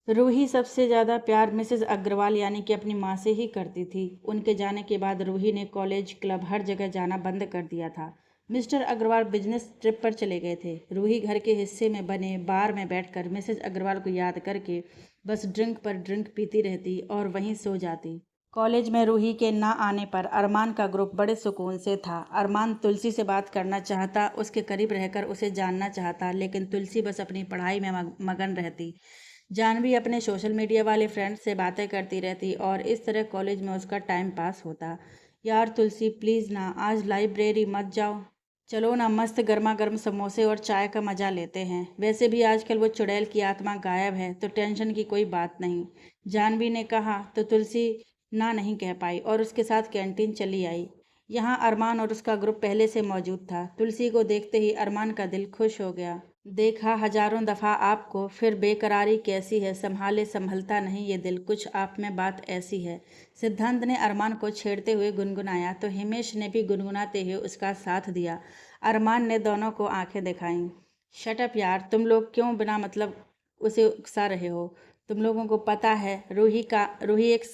रूही सबसे ज़्यादा प्यार मिसेस अग्रवाल यानी कि अपनी माँ से ही करती थी। उनके जाने के बाद रूही ने कॉलेज, क्लब हर जगह जाना बंद कर दिया था। मिस्टर अग्रवाल बिजनेस ट्रिप पर चले गए थे। रूही घर के हिस्से में बने बार में बैठकर मिसेस अग्रवाल को याद करके बस ड्रिंक पर ड्रिंक पीती रहती और वहीं सो जाती। कॉलेज में रूही के ना आने पर अरमान का ग्रुप बड़े सुकून से था। अरमान तुलसी से बात करना चाहता, उसके करीब रहकर उसे जानना चाहता, लेकिन तुलसी बस अपनी पढ़ाई में मगन रहती। जानवी अपने सोशल मीडिया वाले फ्रेंड्स से बातें करती रहती और इस तरह कॉलेज में उसका टाइम पास होता। यार तुलसी प्लीज़ ना, आज लाइब्रेरी मत जाओ। चलो ना, मस्त गर्मा गर्म समोसे और चाय का मज़ा लेते हैं। वैसे भी आजकल वो चुड़ैल की आत्मा गायब है तो टेंशन की कोई बात नहीं। जानवी ने कहा तो तुलसी ना नहीं कह पाई और उसके साथ कैंटीन चली आई। यहाँ अरमान और उसका ग्रुप पहले से मौजूद था। तुलसी को देखते ही अरमान का दिल खुश हो गया। देखा हजारों दफ़ा आपको, फिर बेकरारी कैसी है, संभाले संभलता नहीं ये दिल, कुछ आप में बात ऐसी है। सिद्धांत ने अरमान को छेड़ते हुए गुनगुनाया तो हिमेश ने भी गुनगुनाते हुए उसका साथ दिया। अरमान ने दोनों को आंखें दिखाईं। शट अप यार, तुम लोग क्यों बिना मतलब उसे उकसा रहे हो? तुम लोगों को पता है रूही एक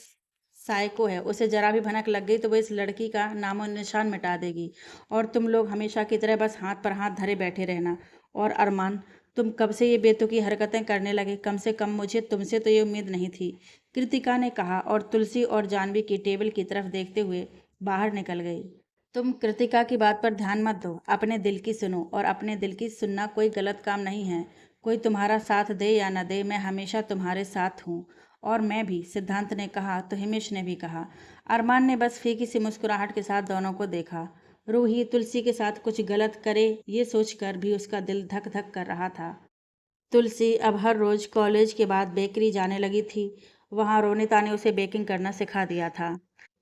साइको है। उसे जरा भी भनक लग गई तो वो इस लड़की का नामो निशान मिटा देगी और तुम लोग हमेशा की तरह बस हाथ पर हाथ धरे बैठे रहना। और अरमान, तुम कब से ये बेतुकी हरकतें करने लगे? कम से कम मुझे तुमसे तो ये उम्मीद नहीं थी, कृतिका ने कहा और तुलसी और जानवी की टेबल की तरफ देखते हुए बाहर निकल गई। तुम कृतिका की बात पर ध्यान मत दो, अपने दिल की सुनो, और अपने दिल की सुनना कोई गलत काम नहीं है। कोई तुम्हारा साथ दे या न दे, मैं हमेशा तुम्हारे साथ हूँ। और मैं भी, सिद्धांत ने कहा तो हिमेश ने भी कहा। अरमान ने बस फीकी सी मुस्कुराहट के साथ दोनों को देखा। रूही तुलसी के साथ कुछ गलत करे ये सोचकर भी उसका दिल धक धक कर रहा था। तुलसी अब हर रोज कॉलेज के बाद बेकरी जाने लगी थी। वहाँ रोनिता ने उसे बेकिंग करना सिखा दिया था।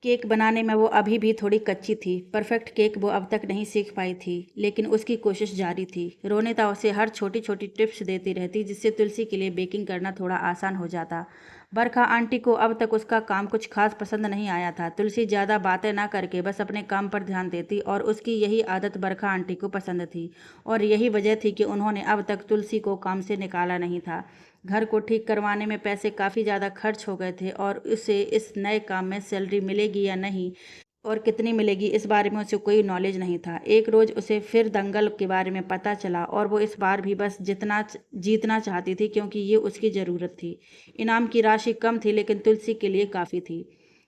केक बनाने में वो अभी भी थोड़ी कच्ची थी। परफेक्ट केक वो अब तक नहीं सीख पाई थी, लेकिन उसकी कोशिश जारी थी। रोनिता उसे हर छोटी छोटी टिप्स देती रहती जिससे तुलसी के लिए बेकिंग करना थोड़ा आसान हो जाता। बरखा आंटी को अब तक उसका काम कुछ खास पसंद नहीं आया था। तुलसी ज़्यादा बातें ना करके बस अपने काम पर ध्यान देती और उसकी यही आदत बरखा आंटी को पसंद थी और यही वजह थी कि उन्होंने अब तक तुलसी को काम से निकाला नहीं था। घर को ठीक करवाने में पैसे काफ़ी ज़्यादा खर्च हो गए थे और उसे इस नए काम में सैलरी मिलेगी या नहीं और कितनी मिलेगी इस बारे में उसे कोई नॉलेज नहीं था। एक रोज़ उसे फिर दंगल के बारे में पता चला और वो इस बार भी बस जीतना चाहती थी क्योंकि ये उसकी ज़रूरत थी। इनाम की राशि कम थी लेकिन तुलसी के लिए काफ़ी थी।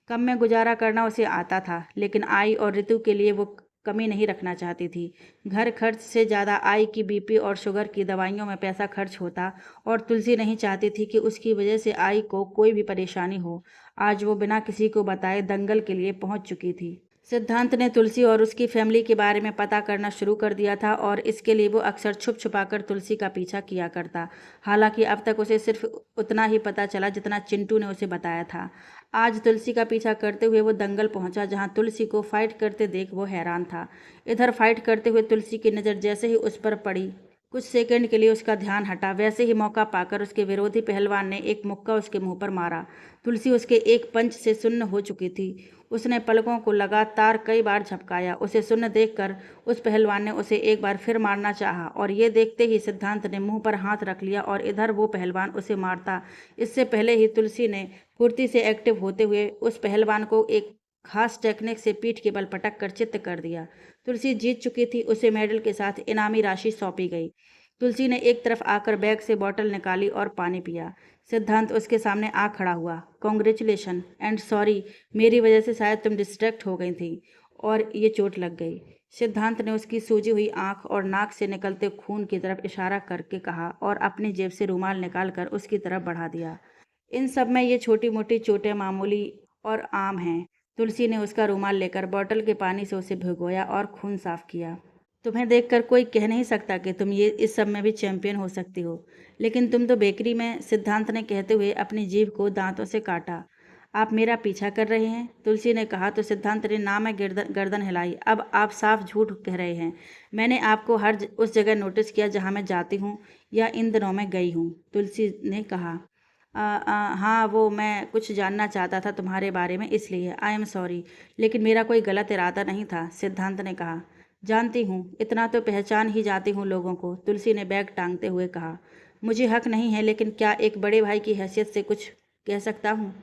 कम में गुजारा करना उसे आता था, लेकिन आई और ऋतु के लिए वो कमी नहीं रखना चाहती थी। घर खर्च से ज़्यादा आई की बीपी और शुगर की दवाइयों में पैसा खर्च होता और तुलसी नहीं चाहती थी कि उसकी वजह से आई को कोई भी परेशानी हो। आज वो बिना किसी को बताए दंगल के लिए पहुंच चुकी थी। सिद्धांत ने तुलसी और उसकी फैमिली के बारे में पता करना शुरू कर दिया था और इसके लिए वो अक्सर छुप छुपाकर तुलसी का पीछा किया करता। हालांकि अब तक उसे सिर्फ उतना ही पता चला जितना चिंटू ने उसे बताया था। आज तुलसी का पीछा करते हुए वो दंगल पहुंचा जहां तुलसी को फाइट करते देख वो हैरान था। इधर फाइट करते हुए तुलसी की नज़र जैसे ही उस पर पड़ी, कुछ सेकंड के लिए उसका ध्यान हटा। वैसे ही मौका पाकर उसके विरोधी पहलवान ने एक मुक्का उसके मुंह पर मारा। तुलसी उसके एक पंच से सुन्न हो चुकी थी। उसने पलकों को लगातार कई बार झपकाया। उसे सुन्न देखकर उस पहलवान ने उसे एक बार फिर मारना चाहा और ये देखते ही सिद्धांत ने मुंह पर हाथ रख लिया और इधर वो पहलवान उसे मारता इससे पहले ही तुलसी ने फुर्ती से एक्टिव होते हुए उस पहलवान को एक खास टेक्निक से पीठ के बल पटक कर चित्त कर दिया। तुलसी जीत चुकी थी। उसे मेडल के साथ इनामी राशि सौंपी गई। तुलसी ने एक तरफ आकर बैग से बॉटल निकाली और पानी पिया। सिद्धांत उसके सामने आ खड़ा हुआ। कॉन्ग्रेचुलेशन एंड सॉरी, मेरी वजह से शायद तुम डिस्ट्रैक्ट हो गई थी और ये चोट लग गई। सिद्धांत ने उसकी सूजी हुई आंख और नाक से निकलते खून की तरफ इशारा करके कहा और अपनी जेब से रुमाल निकालकर उसकी तरफ बढ़ा दिया। इन सब में ये छोटी मोटी चोटें मामूली और आम हैं। तुलसी ने उसका रुमाल लेकर बॉटल के पानी से उसे भिगोया और खून साफ किया। तुम्हें देखकर कोई कह नहीं सकता कि तुम ये इस सब में भी चैंपियन हो सकती हो, लेकिन तुम तो बेकरी में, सिद्धांत ने कहते हुए अपनी जीभ को दांतों से काटा। आप मेरा पीछा कर रहे हैं? तुलसी ने कहा तो सिद्धांत ने ना में गर्दन हिलाई। अब आप साफ झूठ कह रहे हैं। मैंने आपको उस जगह नोटिस किया जहाँ मैं जाती हूँ या इन दिनों में गई हूँ, तुलसी ने कहा। हाँ, वो मैं कुछ जानना चाहता था तुम्हारे बारे में, इसलिए आई एम सॉरी, लेकिन मेरा कोई गलत इरादा नहीं था, सिद्धांत ने कहा। जानती हूँ, इतना तो पहचान ही जाती हूँ लोगों को, तुलसी ने बैग टांगते हुए कहा। मुझे हक नहीं है, लेकिन क्या एक बड़े भाई की हैसियत से कुछ कह सकता हूँ?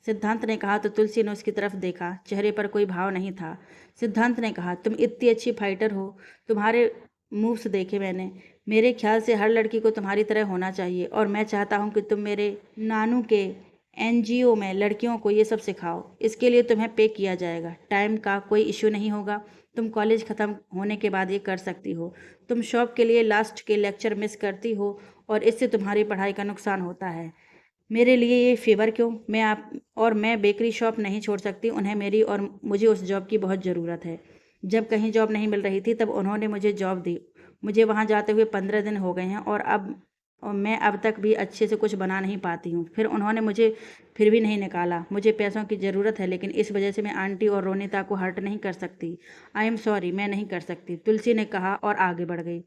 सिद्धांत ने कहा तो तुलसी ने उसकी तरफ देखा। चेहरे पर कोई भाव नहीं था। सिद्धांत ने कहा, तुम इतनी अच्छी फाइटर हो, तुम्हारे मूव्स देखे मैंने। मेरे ख्याल से हर लड़की को तुम्हारी तरह होना चाहिए, और मैं चाहता हूँ कि तुम मेरे नानू के एनजीओ में लड़कियों को ये सब सिखाओ। इसके लिए तुम्हें पे किया जाएगा। टाइम का कोई इशू नहीं होगा। तुम कॉलेज ख़त्म होने के बाद ये कर सकती हो। तुम शॉप के लिए लास्ट के लेक्चर मिस करती हो और इससे तुम्हारी पढ़ाई का नुकसान होता है। मेरे लिए ये फेवर क्यों? मैं बेकरी शॉप नहीं छोड़ सकती। उन्हें मेरी और मुझे उस जॉब की बहुत ज़रूरत है। जब कहीं जॉब नहीं मिल रही थी तब उन्होंने मुझे जॉब दी। मुझे वहाँ जाते हुए 15 दिन हो गए हैं, और मैं अब तक भी अच्छे से कुछ बना नहीं पाती हूँ। फिर उन्होंने मुझे फिर भी नहीं निकाला। मुझे पैसों की ज़रूरत है, लेकिन इस वजह से मैं आंटी और रोनिता को हर्ट नहीं कर सकती। आई एम सॉरी, मैं नहीं कर सकती, तुलसी ने कहा और आगे बढ़ गई।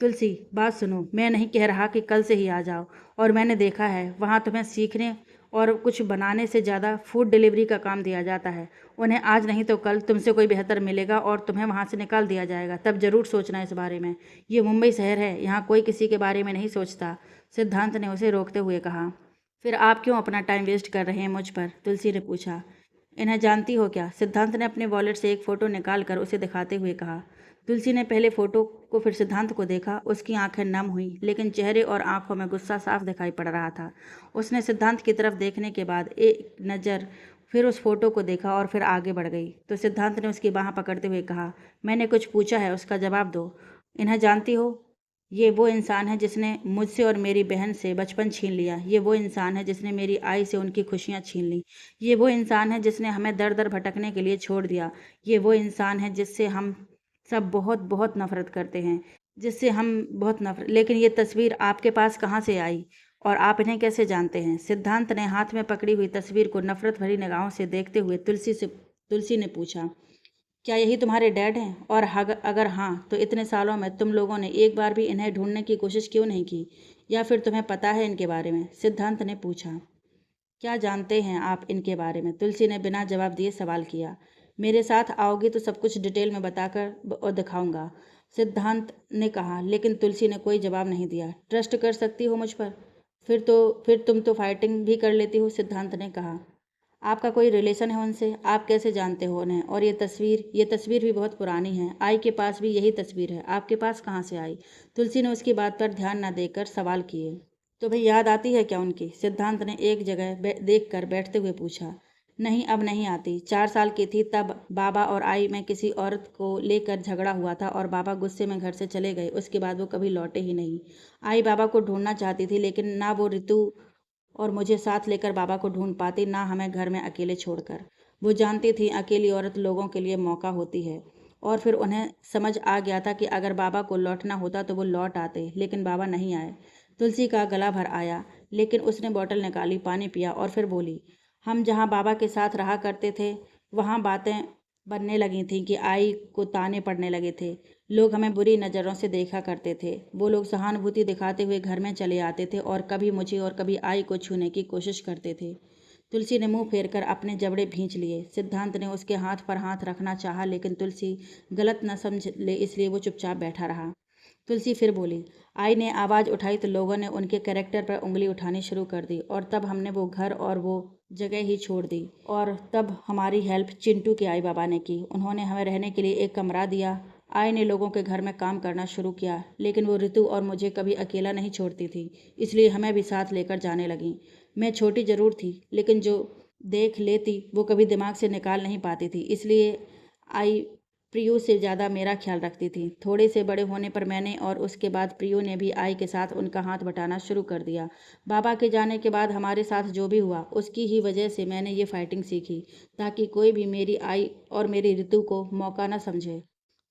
तुलसी, बात सुनो, मैं नहीं कह रहा कि कल से ही आ जाओ, और मैंने देखा है वहाँ तुम्हें सीखने और कुछ बनाने से ज़्यादा फूड डिलीवरी का काम दिया जाता है। उन्हें आज नहीं तो कल तुमसे कोई बेहतर मिलेगा और तुम्हें वहाँ से निकाल दिया जाएगा। तब ज़रूर सोचना इस बारे में। ये मुंबई शहर है, यहाँ कोई किसी के बारे में नहीं सोचता। सिद्धांत ने उसे रोकते हुए कहा। फिर आप क्यों अपना टाइम वेस्ट कर रहे हैं मुझ पर? तुलसी ने पूछा। इन्हें जानती हो क्या? सिद्धांत ने अपने वॉलेट से एक फ़ोटो निकाल कर उसे दिखाते हुए कहा। तुलसी ने पहले फ़ोटो को फिर सिद्धांत को देखा। उसकी आंखें नम हुई, लेकिन चेहरे और आंखों में गुस्सा साफ दिखाई पड़ रहा था। उसने सिद्धांत की तरफ देखने के बाद एक नज़र फिर उस फोटो को देखा और फिर आगे बढ़ गई। तो सिद्धांत ने उसकी बाँह पकड़ते हुए कहा, मैंने कुछ पूछा है, उसका जवाब दो। इन्हें जानती हो? ये वो इंसान है जिसने मुझसे और मेरी बहन से बचपन छीन लिया। ये वो इंसान है जिसने मेरी आई से उनकी खुशियाँ छीन ली। ये वो इंसान है जिसने हमें दर दर भटकने के लिए छोड़ दिया। ये वो इंसान है जिससे हम सब बहुत बहुत नफरत करते हैं, लेकिन ये तस्वीर आपके पास कहाँ से आई और आप इन्हें कैसे जानते हैं? सिद्धांत ने हाथ में पकड़ी हुई तस्वीर को नफरत भरी निगाहों से देखते हुए तुलसी ने पूछा, क्या यही तुम्हारे डैड हैं? और अगर हाँ, तो इतने सालों में तुम लोगों ने एक बार भी इन्हें ढूंढने की कोशिश क्यों नहीं की? या फिर तुम्हें पता है इनके बारे में? सिद्धांत ने पूछा। क्या जानते हैं आप इनके बारे में? तुलसी ने बिना जवाब दिए सवाल किया। मेरे साथ आओगी तो सब कुछ डिटेल में बताकर और दिखाऊंगा, सिद्धांत ने कहा। लेकिन तुलसी ने कोई जवाब नहीं दिया। ट्रस्ट कर सकती हो मुझ पर? फिर तुम तो फाइटिंग भी कर लेती हो, सिद्धांत ने कहा। आपका कोई रिलेशन है उनसे? आप कैसे जानते हो उन्हें? और ये तस्वीर भी बहुत पुरानी है। आई के पास भी यही तस्वीर है। आपके पास कहाँ से आई? तुलसी ने उसकी बात पर ध्यान न देकर सवाल किए। तुम्हें याद आती है क्या उनकी? सिद्धांत ने एक जगह देख कर बैठते हुए पूछा। नहीं, अब नहीं आती। 4 साल की थी तब बाबा और आई में किसी औरत को लेकर झगड़ा हुआ था और बाबा गुस्से में घर से चले गए। उसके बाद वो कभी लौटे ही नहीं। आई बाबा को ढूंढना चाहती थी, लेकिन ना वो ऋतु और मुझे साथ लेकर बाबा को ढूंढ पाती, ना हमें घर में अकेले छोड़कर। वो जानती थी अकेली औरत लोगों के लिए मौका होती है। और फिर उन्हें समझ आ गया था कि अगर बाबा को लौटना होता तो वो लौट आते, लेकिन बाबा नहीं आए। तुलसी का गला भर आया, लेकिन उसने बोतल निकाली, पानी पिया और फिर बोली, हम जहाँ बाबा के साथ रहा करते थे वहाँ बातें बनने लगी थीं कि आई को ताने पड़ने लगे थे। लोग हमें बुरी नज़रों से देखा करते थे। वो लोग सहानुभूति दिखाते हुए घर में चले आते थे और कभी मुझे और कभी आई को छूने की कोशिश करते थे। तुलसी ने मुंह फेरकर अपने जबड़े भींच लिए। सिद्धांत ने उसके हाथ पर हाथ रखना चाहा, लेकिन तुलसी गलत न समझ ले, इसलिए वो चुपचाप बैठा रहा। तुलसी फिर बोली, आई ने आवाज़ उठाई तो लोगों ने उनके कैरेक्टर पर उंगली उठानी शुरू कर दी, और तब हमने वो घर और वो जगह ही छोड़ दी। और तब हमारी हेल्प चिंटू के आई बाबा ने की। उन्होंने हमें रहने के लिए एक कमरा दिया। आई ने लोगों के घर में काम करना शुरू किया, लेकिन वो ऋतु और मुझे कभी अकेला नहीं छोड़ती थी, इसलिए हमें भी साथ लेकर जाने लगी। मैं छोटी ज़रूर थी, लेकिन जो देख लेती वो कभी दिमाग से निकाल नहीं पाती थी, इसलिए आई प्रियू से ज़्यादा मेरा ख्याल रखती थी। थोड़े से बड़े होने पर मैंने और उसके बाद प्रियू ने भी आई के साथ उनका हाथ बटाना शुरू कर दिया। बाबा के जाने के बाद हमारे साथ जो भी हुआ उसकी ही वजह से मैंने ये फाइटिंग सीखी, ताकि कोई भी मेरी आई और मेरी ऋतु को मौका न समझे।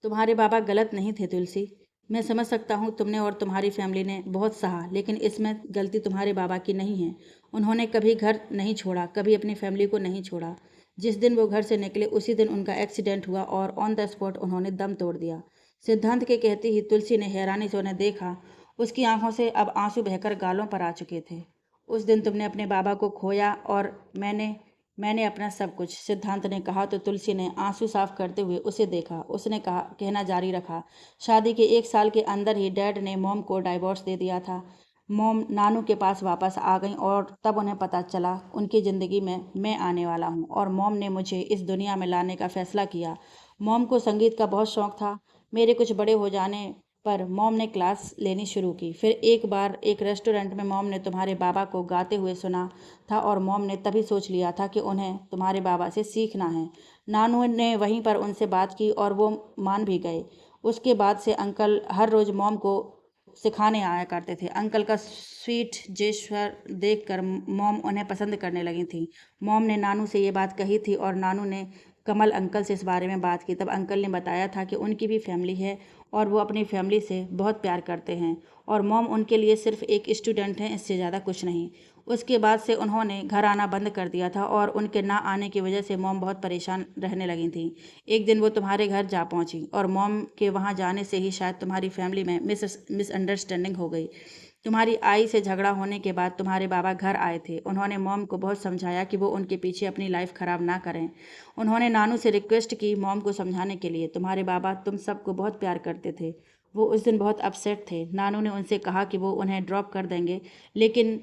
तुम्हारे बाबा गलत नहीं थे तुलसी। मैं समझ सकता हूँ तुमने और तुम्हारी फैमिली ने बहुत सहा, लेकिन इसमें गलती तुम्हारे बाबा की नहीं है। उन्होंने कभी घर नहीं छोड़ा, कभी अपनी फैमिली को नहीं छोड़ा। जिस दिन वो घर से निकले उसी दिन उनका एक्सीडेंट हुआ और ऑन द स्पॉट उन्होंने दम तोड़ दिया। सिद्धांत के कहते ही तुलसी ने हैरानी से उन्हें देखा। उसकी आंखों से अब आंसू बहकर गालों पर आ चुके थे। उस दिन तुमने अपने बाबा को खोया और मैंने अपना सब कुछ, सिद्धांत ने कहा तो तुलसी ने आंसू साफ करते हुए उसे देखा। उसने कहना जारी रखा, शादी के 1 साल के अंदर ही डैड ने मॉम को डाइवोर्स दे दिया था। मॉम नानू के पास वापस आ गईं और तब उन्हें पता चला उनकी ज़िंदगी में मैं आने वाला हूँ और मॉम ने मुझे इस दुनिया में लाने का फ़ैसला किया। मॉम को संगीत का बहुत शौक़ था। मेरे कुछ बड़े हो जाने पर मॉम ने क्लास लेनी शुरू की। फिर एक बार एक रेस्टोरेंट में मॉम ने तुम्हारे बाबा को गाते हुए सुना था और मॉम ने तभी सोच लिया था कि उन्हें तुम्हारे बाबा से सीखना है। नानू ने वहीं पर उनसे बात की और वो मान भी गए। उसके बाद से अंकल हर रोज़ मॉम को सिखाने आया करते थे। अंकल का स्वीट जेस्चर देखकर मॉम उन्हें पसंद करने लगी थी। मॉम ने नानू से ये बात कही थी और नानू ने कमल अंकल से इस बारे में बात की। तब अंकल ने बताया था कि उनकी भी फैमिली है और वो अपनी फैमिली से बहुत प्यार करते हैं और मॉम उनके लिए सिर्फ एक स्टूडेंट हैं, इससे ज़्यादा कुछ नहीं। उसके बाद से उन्होंने घर आना बंद कर दिया था और उनके ना आने की वजह से मॉम बहुत परेशान रहने लगी थी। एक दिन वो तुम्हारे घर जा पहुंची और मॉम के वहां जाने से ही शायद तुम्हारी फैमिली में मिसअंडरस्टैंडिंग हो गई। तुम्हारी आई से झगड़ा होने के बाद तुम्हारे बाबा घर आए थे। उन्होंने मॉम को बहुत समझाया कि वो उनके पीछे अपनी लाइफ ख़राब ना करें। उन्होंने नानू से रिक्वेस्ट की मॉम को समझाने के लिए। तुम्हारे बाबा तुम सबको बहुत प्यार करते थे। वो उस दिन बहुत अपसेट थे। नानू ने उनसे कहा कि वो उन्हें ड्रॉप कर देंगे, लेकिन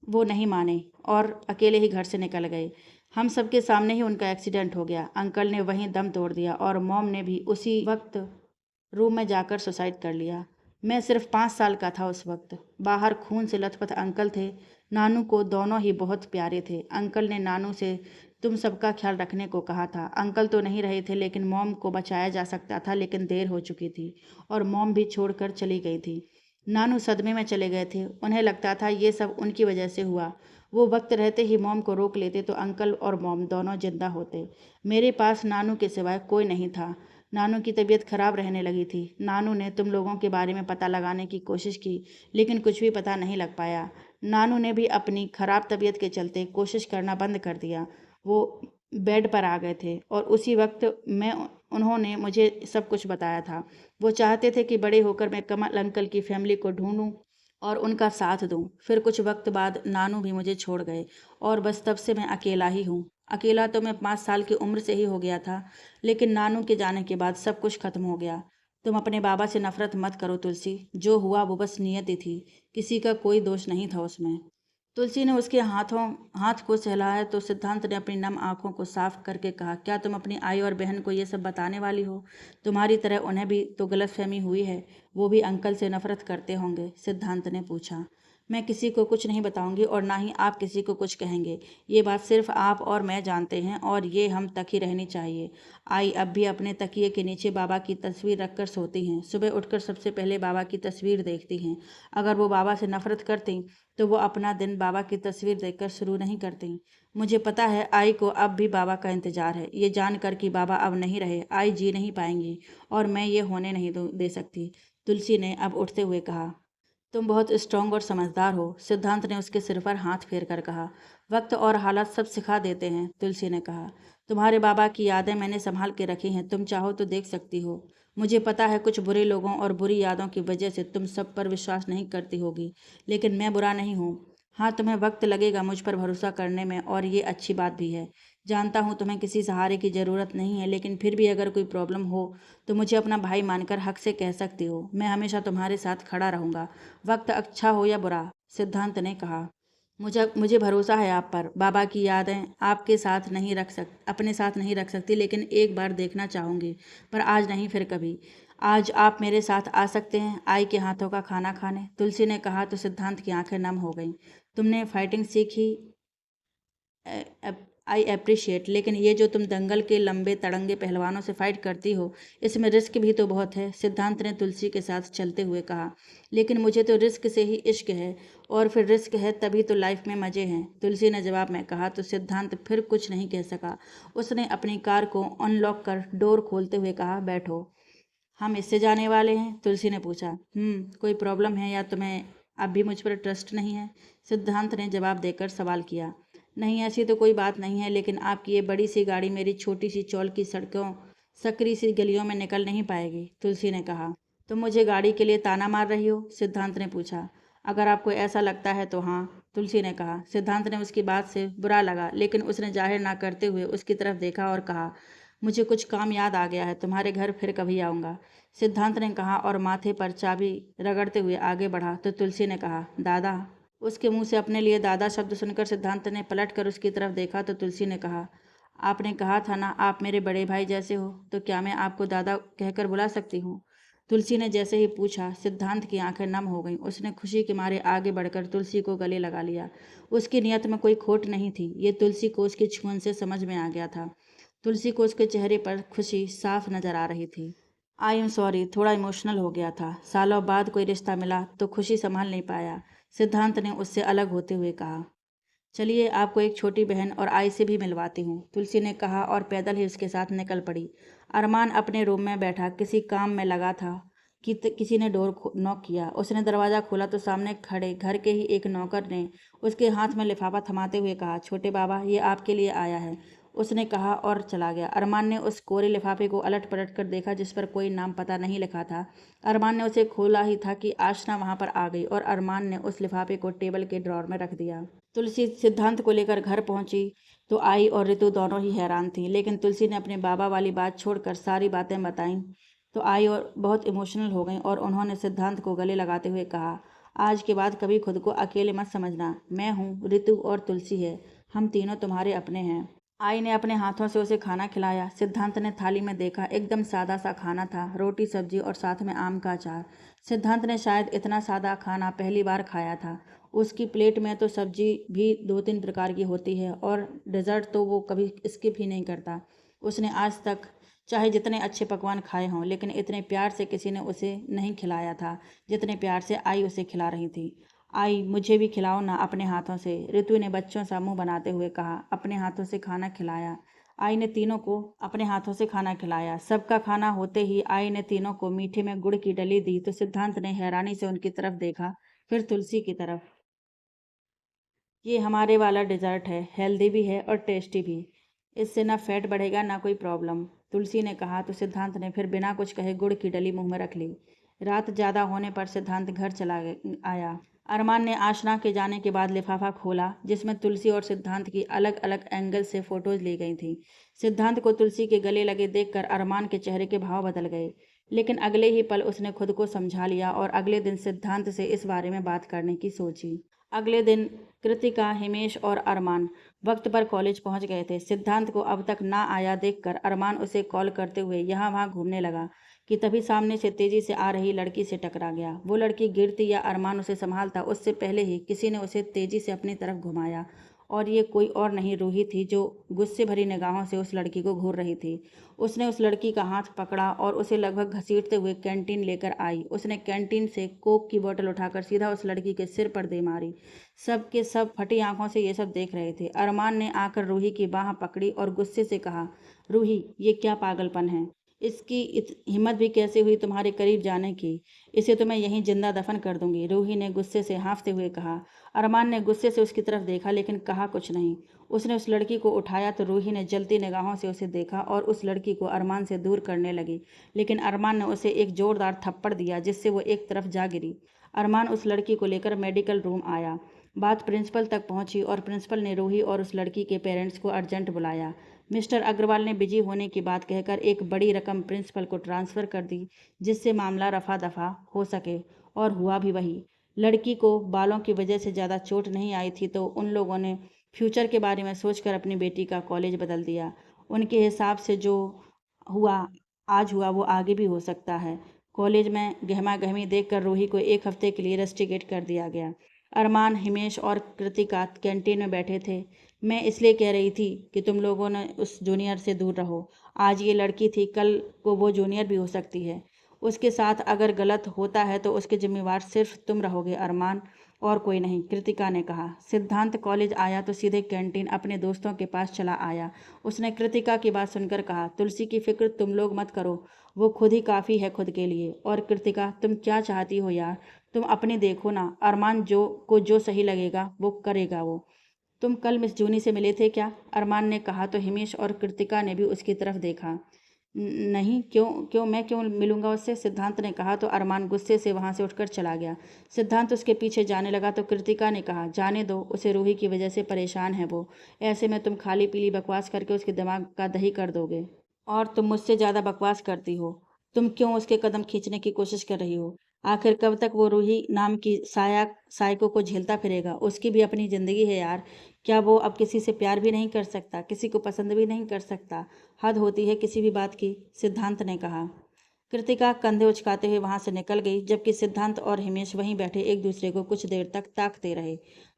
वो नहीं माने और अकेले ही घर से निकल गए। हम सबके सामने ही उनका एक्सीडेंट हो गया। अंकल ने वहीं दम तोड़ दिया और मॉम ने भी उसी वक्त रूम में जाकर सुसाइड कर लिया। मैं सिर्फ 5 साल का था उस वक्त। बाहर खून से लथपथ अंकल थे। नानू को दोनों ही बहुत प्यारे थे। अंकल ने नानू से तुम सबका ख्याल रखने को कहा था। अंकल तो नहीं रहे थे, लेकिन मॉम को बचाया जा सकता था, लेकिन देर हो चुकी थी और मॉम भी छोड़कर चली गई थी। नानू सदमे में चले गए थे। उन्हें लगता था ये सब उनकी वजह से हुआ। वो वक्त रहते ही मॉम को रोक लेते तो अंकल और मॉम दोनों जिंदा होते। मेरे पास नानू के सिवाय कोई नहीं था। नानू की तबीयत खराब रहने लगी थी। नानू ने तुम लोगों के बारे में पता लगाने की कोशिश की, लेकिन कुछ भी पता नहीं लग पाया। नानू ने भी अपनी खराब तबीयत के चलते कोशिश करना बंद कर दिया। वो बेड पर आ गए थे और उसी वक्त मैं उन्होंने मुझे सब कुछ बताया था। वो चाहते थे कि बड़े होकर मैं कमल अंकल की फैमिली को ढूंढूं और उनका साथ दूं। फिर कुछ वक्त बाद नानू भी मुझे छोड़ गए और बस तब से मैं अकेला ही हूँ। अकेला तो मैं 5 साल की उम्र से ही हो गया था, लेकिन नानू के जाने के बाद सब कुछ खत्म हो गया। तुम अपने बाबा से नफरत मत करो तुलसी। जो हुआ वो बस नियति थी। किसी का कोई दोष नहीं था उसमें। तुलसी ने उसके हाथ को सहलाया तो सिद्धांत ने अपनी नम आंखों को साफ करके कहा, क्या तुम अपनी आई और बहन को ये सब बताने वाली हो? तुम्हारी तरह उन्हें भी तो गलतफहमी हुई है। वो भी अंकल से नफरत करते होंगे। सिद्धांत ने पूछा। मैं किसी को कुछ नहीं बताऊंगी और ना ही आप किसी को कुछ कहेंगे। ये बात सिर्फ आप और मैं जानते हैं और ये हम तक ही रहनी चाहिए। आई अब भी अपने तकिए के नीचे बाबा की तस्वीर रखकर सोती हैं। सुबह उठकर सबसे पहले बाबा की तस्वीर देखती हैं। अगर वो बाबा से नफरत करती तो वो अपना दिन बाबा की तस्वीर देखकर शुरू नहीं करती। मुझे पता है आई को अब भी बाबा का इंतजार है। ये जानकर कि बाबा अब नहीं रहे, आई जी नहीं पाएंगी और मैं ये होने नहीं दे सकती। तुलसी ने अब उठते हुए कहा। तुम बहुत स्ट्रांग और समझदार हो। सिद्धांत ने उसके सिर पर हाथ फेर कर कहा। वक्त और हालात सब सिखा देते हैं, तुलसी ने कहा। तुम्हारे बाबा की यादें मैंने संभाल के रखी हैं, तुम चाहो तो देख सकती हो। मुझे पता है कुछ बुरे लोगों और बुरी यादों की वजह से तुम सब पर विश्वास नहीं करती होगी, लेकिन मैं बुरा नहीं हूँ। हाँ, तुम्हें वक्त लगेगा मुझ पर भरोसा करने में और ये अच्छी बात भी है। जानता हूँ तुम्हें किसी सहारे की ज़रूरत नहीं है, लेकिन फिर भी अगर कोई प्रॉब्लम हो तो मुझे अपना भाई मानकर हक से कह सकती हो। मैं हमेशा तुम्हारे साथ खड़ा रहूँगा, वक्त अच्छा हो या बुरा। सिद्धांत ने कहा। मुझे भरोसा है आप पर। बाबा की यादें आपके साथ नहीं रख सक अपने साथ नहीं रख सकती, लेकिन एक बार देखना चाहूँगी, पर आज नहीं फिर कभी। आज आप मेरे साथ आ सकते हैं आई के हाथों का खाना खाने, तुलसी ने कहा तो सिद्धांत की आंखें नम हो गईं। तुमने फाइटिंग सीखी, आई अप्रिशिएट, लेकिन ये जो तुम दंगल के लंबे तड़ंगे पहलवानों से फाइट करती हो, इसमें रिस्क भी तो बहुत है। सिद्धांत ने तुलसी के साथ चलते हुए कहा। लेकिन मुझे तो रिस्क से ही इश्क है और फिर रिस्क है तभी तो लाइफ में मज़े हैं, तुलसी ने जवाब में कहा तो सिद्धांत फिर कुछ नहीं कह सका। उसने अपनी कार को अनलॉक कर डोर खोलते हुए कहा, बैठो। हम इससे जाने वाले हैं? तुलसी ने पूछा। कोई प्रॉब्लम है या तुम्हें अब भी मुझ पर ट्रस्ट नहीं है? सिद्धांत ने जवाब देकर सवाल किया। नहीं, ऐसी तो कोई बात नहीं है, लेकिन आपकी ये बड़ी सी गाड़ी मेरी छोटी सी चौल की सड़कों सकरी सी गलियों में निकल नहीं पाएगी, तुलसी ने कहा। तुम मुझे गाड़ी के लिए ताना मार रही हो? सिद्धांत ने पूछा। अगर आपको ऐसा लगता है तो हाँ, तुलसी ने कहा। सिद्धांत ने उसकी बात से बुरा लगा, लेकिन उसने जाहिर ना करते हुए उसकी तरफ देखा और कहा, मुझे कुछ काम याद आ गया है, तुम्हारे घर फिर कभी आऊँगा, सिद्धांत ने कहा और माथे पर चाबी रगड़ते हुए आगे बढ़ा तो तुलसी ने कहा, दादा। उसके मुंह से अपने लिए दादा शब्द सुनकर सिद्धांत ने पलट कर उसकी तरफ देखा तो तुलसी ने कहा, आपने कहा था ना आप मेरे बड़े भाई जैसे हो, तो क्या मैं आपको दादा कहकर बुला सकती हूँ? तुलसी ने जैसे ही पूछा, सिद्धांत की आंखें नम हो गईं। उसने खुशी के मारे आगे बढ़कर तुलसी को गले लगा लिया। उसकी नियत में कोई खोट नहीं थी, ये तुलसी को उसकी छुअन से समझ में आ गया था। तुलसी को उसके चेहरे पर खुशी साफ नजर आ रही थी। आई एम सॉरी, थोड़ा इमोशनल हो गया था। सालों बाद कोई रिश्ता मिला तो खुशी संभाल नहीं पाया, सिद्धांत ने उससे अलग होते हुए कहा। चलिए आपको एक छोटी बहन और आई से भी मिलवाती हूँ, तुलसी ने कहा और पैदल ही उसके साथ निकल पड़ी। अरमान अपने रूम में बैठा किसी काम में लगा था कि किसी ने डोर नॉक किया। उसने दरवाज़ा खोला तो सामने खड़े घर के ही एक नौकर ने उसके हाथ में लिफाफा थमाते हुए कहा, छोटे बाबा ये आपके लिए आया है, उसने कहा और चला गया। अरमान ने उस कोरे लिफाफे को अलट पलट कर देखा जिस पर कोई नाम पता नहीं लिखा था। अरमान ने उसे खोला ही था कि आशना वहां पर आ गई और अरमान ने उस लिफाफे को टेबल के ड्रॉर में रख दिया। तुलसी सिद्धांत को लेकर घर पहुंची तो आई और ऋतु दोनों ही हैरान थी, लेकिन तुलसी ने अपने बाबा वाली बात छोड़कर सारी बातें बताईं तो आई और बहुत इमोशनल हो गई और उन्होंने सिद्धांत को गले लगाते हुए कहा, आज के बाद कभी खुद को अकेले मत समझना, मैं हूँ, ऋतु और तुलसी है, हम तीनों तुम्हारे अपने हैं। आई ने अपने हाथों से उसे खाना खिलाया। सिद्धांत ने थाली में देखा, एकदम सादा सा खाना था, रोटी सब्जी और साथ में आम का अचार। सिद्धांत ने शायद इतना सादा खाना पहली बार खाया था। उसकी प्लेट में तो सब्जी भी 2-3 प्रकार की होती है और डेजर्ट तो वो कभी स्किप ही नहीं करता। उसने आज तक चाहे जितने अच्छे पकवान खाए हों, लेकिन इतने प्यार से किसी ने उसे नहीं खिलाया था जितने प्यार से आई उसे खिला रही थी। आई मुझे भी खिलाओ ना अपने हाथों से, ऋतु ने बच्चों सा मुंह बनाते हुए कहा। अपने हाथों से खाना खिलाया। आई ने तीनों को अपने हाथों से खाना खिलाया। सबका खाना होते ही आई ने तीनों को मीठे में गुड़ की डली दी तो सिद्धांत ने हैरानी से उनकी तरफ देखा, फिर तुलसी की तरफ। ये हमारे वाला डिज़र्ट है, हेल्दी भी है और टेस्टी भी, इससे ना फैट बढ़ेगा ना कोई प्रॉब्लम, तुलसी ने कहा तो सिद्धांत ने फिर बिना कुछ कहे गुड़ की डली मुंह में रख ली। रात ज़्यादा होने पर सिद्धांत घर आया। अरमान ने आशना के जाने के बाद लिफाफा खोला जिसमें तुलसी और सिद्धांत की अलग अलग एंगल से फोटोज ली गई थी। सिद्धांत को तुलसी के गले लगे देखकर अरमान के चेहरे के भाव बदल गए, लेकिन अगले ही पल उसने खुद को समझा लिया और अगले दिन सिद्धांत से इस बारे में बात करने की सोची। अगले दिन कृतिका, हिमेश और अरमान वक्त पर कॉलेज पहुंच गए थे। सिद्धांत को अब तक ना आया देखकर अरमान उसे कॉल करते हुए यहाँ वहाँ घूमने लगा कि तभी सामने से तेजी से आ रही लड़की से टकरा गया। वो लड़की गिरती या अरमान उसे संभालता उससे पहले ही किसी ने उसे तेजी से अपनी तरफ घुमाया और ये कोई और नहीं रूही थी जो गुस्से भरी निगाहों से उस लड़की को घूर रही थी। उसने उस लड़की का हाथ पकड़ा और उसे लगभग घसीटते हुए कैंटीन लेकर आई। उसने कैंटीन से कोक की बोतल उठाकर सीधा उस लड़की के सिर पर दे मारी। सब के सब फटी आंखों से ये सब देख रहे थे। अरमान ने आकर रूही की बाह पकड़ी और गुस्से से कहा, रूही ये क्या पागलपन है, इसकी हिम्मत भी कैसे हुई तुम्हारे करीब जाने की, इसे तो मैं यहीं जिंदा दफन कर दूंगी, रूही ने गुस्से से हाँफते हुए कहा। अरमान ने गुस्से से उसकी तरफ देखा लेकिन कहा कुछ नहीं। उसने उस लड़की को उठाया तो रूही ने जलती निगाहों से उसे देखा और उस लड़की को अरमान से दूर करने लगी, लेकिन अरमान ने उसे एक जोरदार थप्पड़ दिया जिससे वो एक तरफ जा गिरी। अरमान उस लड़की को लेकर मेडिकल रूम आया। बात प्रिंसिपल तक पहुंची और प्रिंसिपल ने रूही और उस लड़की के पेरेंट्स को अर्जेंट बुलाया। मिस्टर अग्रवाल ने बिजी होने की बात कहकर एक बड़ी रकम प्रिंसिपल को ट्रांसफ़र कर दी जिससे मामला रफा दफा हो सके, और हुआ भी वही। लड़की को बालों की वजह से ज़्यादा चोट नहीं आई थी तो उन लोगों ने फ्यूचर के बारे में सोचकर अपनी बेटी का कॉलेज बदल दिया। उनके हिसाब से जो हुआ आज हुआ वो आगे भी हो सकता है। कॉलेज में गहमा गहमी देखकर रूही को एक हफ्ते के लिए रस्टिकेट कर दिया गया। अरमान, हिमेश और कृतिका कैंटीन में बैठे थे। मैं इसलिए कह रही थी कि तुम लोगों ने उस जूनियर से दूर रहो। आज ये लड़की थी, कल को वो जूनियर भी हो सकती है। उसके साथ अगर गलत होता है तो उसके जिम्मेवार सिर्फ तुम रहोगे अरमान, और कोई नहीं, कृतिका ने कहा। सिद्धांत कॉलेज आया तो सीधे कैंटीन अपने दोस्तों के पास चला आया। उसने कृतिका की बात सुनकर कहा, तुलसी की फिक्र तुम लोग मत करो, वो खुद ही काफ़ी है खुद के लिए। और कृतिका तुम क्या चाहती हो यार, तुम अपनी देखो ना, अरमान जो सही लगेगा वो करेगा वो। तुम कल मिस जूनी से मिले थे क्या, अरमान ने कहा तो हिमेश और कृतिका ने भी उसकी तरफ देखा। नहीं, क्यों क्यों मैं क्यों मिलूंगा उससे, सिद्धांत ने कहा तो अरमान गुस्से से वहां से उठकर चला गया। सिद्धांत उसके पीछे जाने लगा तो कृतिका ने कहा, जाने दो उसे, रूही की वजह से परेशान है वो, ऐसे में तुम खाली पीली बकवास करके उसके दिमाग का दही कर दोगे। और तुम मुझसे ज़्यादा बकवास करती हो। तुम क्यों उसके कदम खींचने की कोशिश कर रही हो? आखिर कब तक वो रूही नाम की साइको को झेलता फिरेगा? उसकी भी अपनी ज़िंदगी है यार। क्या वो अब किसी से प्यार भी नहीं कर सकता? किसी को पसंद भी नहीं कर सकता? हद होती है किसी भी बात की, सिद्धांत ने कहा। कृतिका कंधे उचकाते हुए वहां से निकल गई, जबकि सिद्धांत और हिमेश वहीं बैठे एक दूसरे को कुछ देर तक ताकते रहे।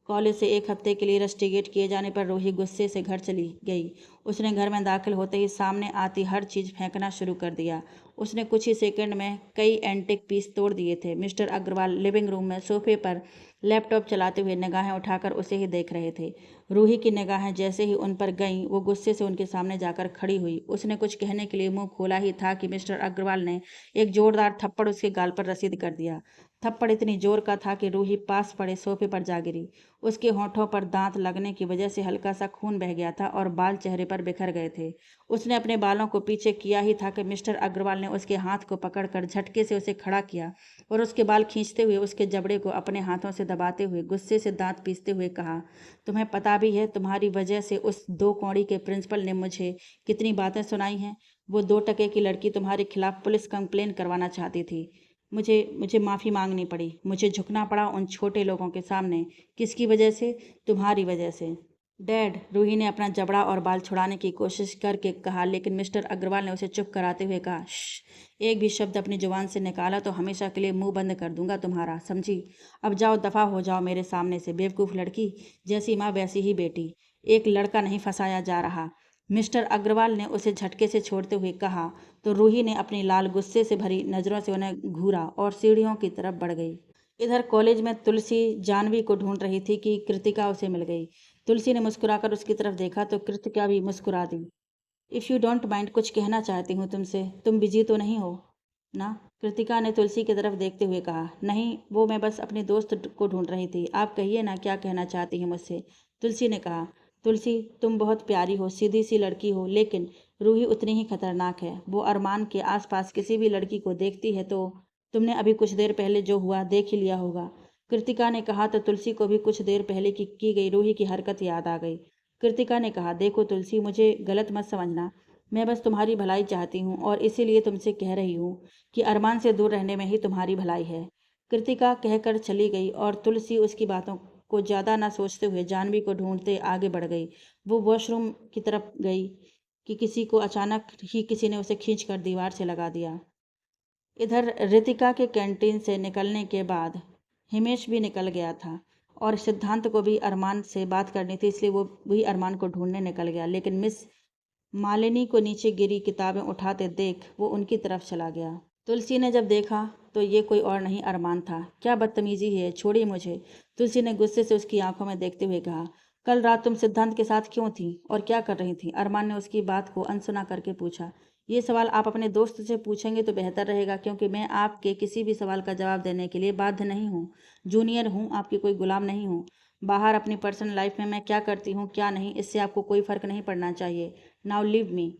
कॉलेज से एक हफ्ते के लिए रस्टिकेट किए जाने पर रूही गुस्से से घर चली गई। उसने घर में दाखिल होते ही सामने आती हर चीज़ फेंकना शुरू कर दिया। उसने कुछ ही सेकंड में कई एंटिक पीस तोड़ दिए थे। मिस्टर अग्रवाल लिविंग रूम में सोफे पर लैपटॉप चलाते हुए निगाहें उठाकर उसे ही देख रहे थे। रूही की निगाहें जैसे ही उन पर गईं, वो गुस्से से उनके सामने जाकर खड़ी हुई। उसने कुछ कहने के लिए मुंह खोला ही था कि मिस्टर अग्रवाल ने एक जोरदार थप्पड़ उसके गाल पर रसीद कर दिया। थप्पड़ इतनी जोर का था कि रूही पास पड़े सोफे पर जा गिरी। उसके होठों पर दांत लगने की वजह से हल्का सा खून बह गया था और बाल चेहरे पर बिखर गए थे। उसने अपने बालों को पीछे किया ही था कि मिस्टर अग्रवाल ने उसके हाथ को पकड़कर झटके से उसे खड़ा किया और उसके बाल खींचते हुए उसके जबड़े को अपने हाथों से दबाते हुए गुस्से से दांत पीसते हुए कहा, तुम्हें पता भी है तुम्हारी वजह से उस 2 कौड़ी के प्रिंसिपल ने मुझे कितनी बातें सुनाई हैं? वो 2 टके की लड़की तुम्हारे खिलाफ पुलिस कंप्लेन करवाना चाहती थी। मुझे मुझे माफ़ी मांगनी पड़ी। मुझे झुकना पड़ा उन छोटे लोगों के सामने। किसकी वजह से? तुम्हारी वजह से। डैड, रूही ने अपना जबड़ा और बाल छुड़ाने की कोशिश करके कहा, लेकिन मिस्टर अग्रवाल ने उसे चुप कराते हुए कहा, एक भी शब्द अपनी जुबान से निकाला तो हमेशा के लिए मुंह बंद कर दूंगा तुम्हारा, समझी? अब जाओ, दफा हो जाओ मेरे सामने से। बेवकूफ़ लड़की, जैसी माँ वैसी ही बेटी। एक लड़का नहीं फंसाया जा रहा। मिस्टर अग्रवाल ने उसे झटके से छोड़ते हुए कहा तो रूही ने अपनी लाल गुस्से से भरी नज़रों से उन्हें घूरा और सीढ़ियों की तरफ बढ़ गई। इधर कॉलेज में तुलसी जानवी को ढूंढ रही थी कि कृतिका उसे मिल गई। तुलसी ने मुस्कुराकर उसकी तरफ देखा तो कृतिका भी मुस्कुरा दी। इफ़ यू डोंट माइंड, कुछ कहना चाहती हूँ तुमसे। तुम बिजी तो नहीं हो ना? कृतिका ने तुलसी की तरफ देखते हुए कहा। नहीं, वो मैं बस अपने दोस्त को ढूंढ रही थी। आप कहिए ना, क्या कहना चाहती हैं मुझसे? तुलसी ने कहा। तुलसी, तुम बहुत प्यारी हो, सीधी सी लड़की हो, लेकिन रूही उतनी ही खतरनाक है। वो अरमान के आसपास किसी भी लड़की को देखती है तो तुमने अभी कुछ देर पहले जो हुआ देख ही लिया होगा। कृतिका ने कहा तो तुलसी को भी कुछ देर पहले की गई रूही की हरकत याद आ गई। कृतिका ने कहा, देखो तुलसी, मुझे गलत मत समझना। मैं बस तुम्हारी भलाई चाहती हूँ और इसीलिए तुमसे कह रही हूँ कि अरमान से दूर रहने में ही तुम्हारी भलाई है। कृतिका कहकर चली गई और तुलसी उसकी बातों को ज़्यादा न सोचते हुए जानवी को ढूंढते आगे बढ़ गई। वो वॉशरूम की तरफ गई कि किसी को अचानक ही किसी ने उसे खींचकर दीवार से लगा दिया। इधर रितिका के कैंटीन से निकलने के बाद हिमेश भी निकल गया था और सिद्धांत को भी अरमान से बात करनी थी, इसलिए वो भी अरमान को ढूंढने निकल गया। लेकिन मिस मालिनी को नीचे गिरी किताबें उठाते देख वो उनकी तरफ चला गया। तुलसी ने जब देखा तो ये कोई और नहीं अरमान था। क्या बदतमीजी है, छोड़िए मुझे। तुलसी ने गुस्से से उसकी आंखों में देखते हुए कहा, कल रात तुम सिद्धांत के साथ क्यों थी और क्या कर रही थी? अरमान ने उसकी बात को अनसुना करके पूछा। ये सवाल आप अपने दोस्त से पूछेंगे तो बेहतर रहेगा, क्योंकि मैं आपके किसी भी सवाल का जवाब देने के लिए बाध्य नहीं हूँ। जूनियर हूँ, आपकी कोई गुलाम नहीं हूँ। बाहर अपनी पर्सनल लाइफ में मैं क्या करती हूँ क्या नहीं, इससे आपको कोई फर्क नहीं पड़ना चाहिए। Now leave me.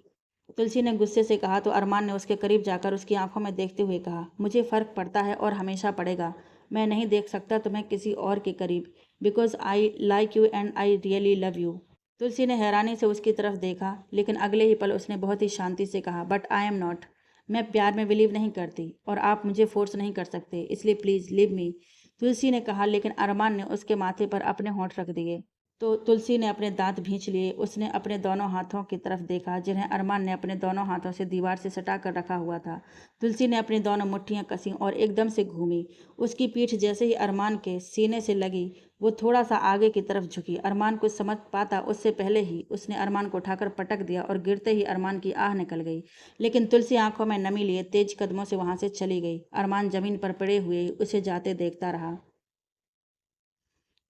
तुलसी ने गुस्से से कहा तो अरमान ने उसके करीब जाकर उसकी आंखों में देखते हुए कहा, मुझे फ़र्क पड़ता है और हमेशा पड़ेगा। मैं नहीं देख सकता तुम्हें किसी और के करीब, because I like you and I really love you. Tulsi ने हैरानी से उसकी तरफ देखा, लेकिन अगले ही पल उसने बहुत ही शांति से कहा, बट आई एम नॉट। मैं प्यार में बिलीव नहीं करती और आप मुझे फोर्स नहीं कर सकते, इसलिए प्लीज़ लिव मी। तुलसी ने कहा, लेकिन अरमान ने उसके माथे पर अपने होंठ रख दिए। तो तुलसी ने अपने दांत भींच लिए। उसने अपने दोनों हाथों की तरफ देखा जिन्हें अरमान ने अपने दोनों हाथों से दीवार से सटा कर रखा हुआ था। तुलसी ने अपनी दोनों मुट्ठियां कसी और एकदम से घूमी। उसकी पीठ जैसे ही अरमान के सीने से लगी, वो थोड़ा सा आगे की तरफ झुकी। अरमान कुछ समझ पाता उससे पहले ही उसने अरमान को उठाकर पटक दिया और गिरते ही अरमान की आह निकल गई। लेकिन तुलसी आंखों में नमी लिए तेज कदमों से वहां से चली गई। अरमान जमीन पर पड़े हुए उसे जाते देखता रहा।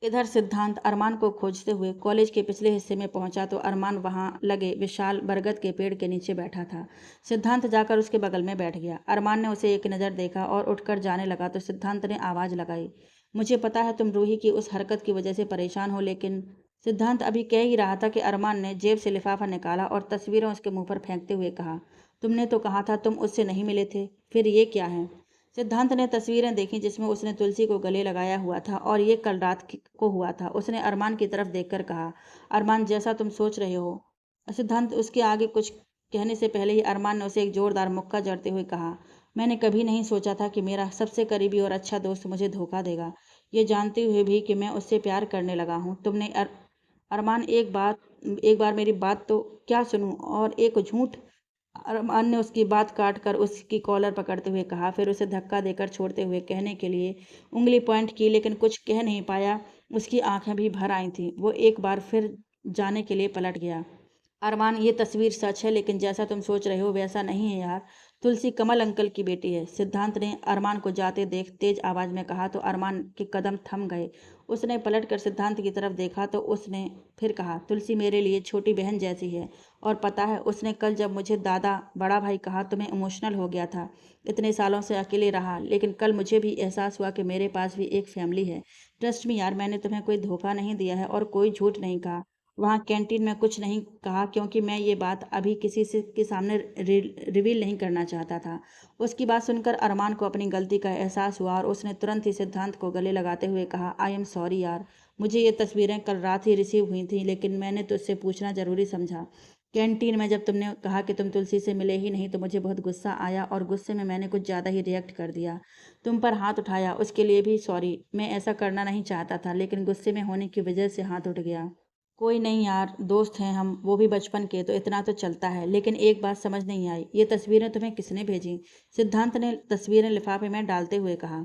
इधर सिद्धांत अरमान को खोजते हुए कॉलेज के पिछले हिस्से में पहुंचा तो अरमान वहां लगे विशाल बरगद के पेड़ के नीचे बैठा था। सिद्धांत जाकर उसके बगल में बैठ गया। अरमान ने उसे एक नज़र देखा और उठकर जाने लगा तो सिद्धांत ने आवाज़ लगाई, मुझे पता है तुम रूही की उस हरकत की वजह से परेशान हो, लेकिन सिद्धांत अभी कह ही रहा था कि अरमान ने जेब से लिफाफा निकाला और तस्वीरें उसके मुंह पर फेंकते हुए कहा, तुमने तो कहा था तुम उससे नहीं मिले थे, फिर ये क्या है? सिद्धांत ने तस्वीरें देखी जिसमें उसने तुलसी को गले लगाया हुआ था और ये कल रात को हुआ था। उसने अरमान की तरफ देखकर कहा, अरमान, जैसा तुम सोच रहे हो। सिद्धांत उसके आगे कुछ कहने से पहले ही अरमान ने उसे एक जोरदार मुक्का जड़ते हुए कहा, मैंने कभी नहीं सोचा था कि मेरा सबसे करीबी और अच्छा दोस्त मुझे धोखा देगा, ये जानते हुए भी कि मैं उससे प्यार करने लगा हूँ। तुमने अरमान एक बार मेरी बात तो क्या सुनूं, और एक झूठ। अरमान ने उसकी बात काट कर उसकी कॉलर पकड़ते हुए कहा, फिर उसे धक्का देकर छोड़ते हुए कहने के लिए उंगली पॉइंट की, लेकिन कुछ कह नहीं पाया। उसकी आंखें भी भर आई थीं। वो एक बार फिर जाने के लिए पलट गया। अरमान, ये तस्वीर सच है, लेकिन जैसा तुम सोच रहे हो वैसा नहीं है यार। तुलसी कमल अंकल की बेटी है। सिद्धांत ने अरमान को जाते देख तेज आवाज में कहा तो अरमान के कदम थम गए। उसने पलटकर सिद्धांत की तरफ देखा तो उसने फिर कहा, तुलसी मेरे लिए छोटी बहन जैसी है। और पता है, उसने कल जब मुझे दादा बड़ा भाई कहा तो मैं इमोशनल हो गया था। इतने सालों से अकेले रहा, लेकिन कल मुझे भी एहसास हुआ कि मेरे पास भी एक फैमिली है। ट्रस्ट मी यार, मैंने तुम्हें कोई धोखा नहीं दिया है और कोई झूठ नहीं कहा। वहाँ कैंटीन में कुछ नहीं कहा, क्योंकि मैं ये बात अभी किसी से के सामने रिवील नहीं करना चाहता था। उसकी बात सुनकर अरमान को अपनी गलती का एहसास हुआ और उसने तुरंत ही सिद्धांत को गले लगाते हुए कहा, आई एम सॉरी यार। मुझे ये तस्वीरें कल रात ही रिसीव हुई थी, लेकिन मैंने तुझसे पूछना जरूरी समझा। कैंटीन में जब तुमने कहा कि तुम तुलसी से मिले ही नहीं तो मुझे बहुत गुस्सा आया, और गुस्से में मैंने कुछ ज़्यादा ही रिएक्ट कर दिया। तुम पर हाथ उठाया, उसके लिए भी सॉरी। मैं ऐसा करना नहीं चाहता था, लेकिन गुस्से में होने की वजह से हाथ उठ गया। कोई नहीं यार, दोस्त हैं हम, वो भी बचपन के, तो इतना तो चलता है। लेकिन एक बात समझ नहीं आई, ये तस्वीरें तुम्हें किसने भेजी? सिद्धांत ने तस्वीरें लिफाफे में डालते हुए कहा,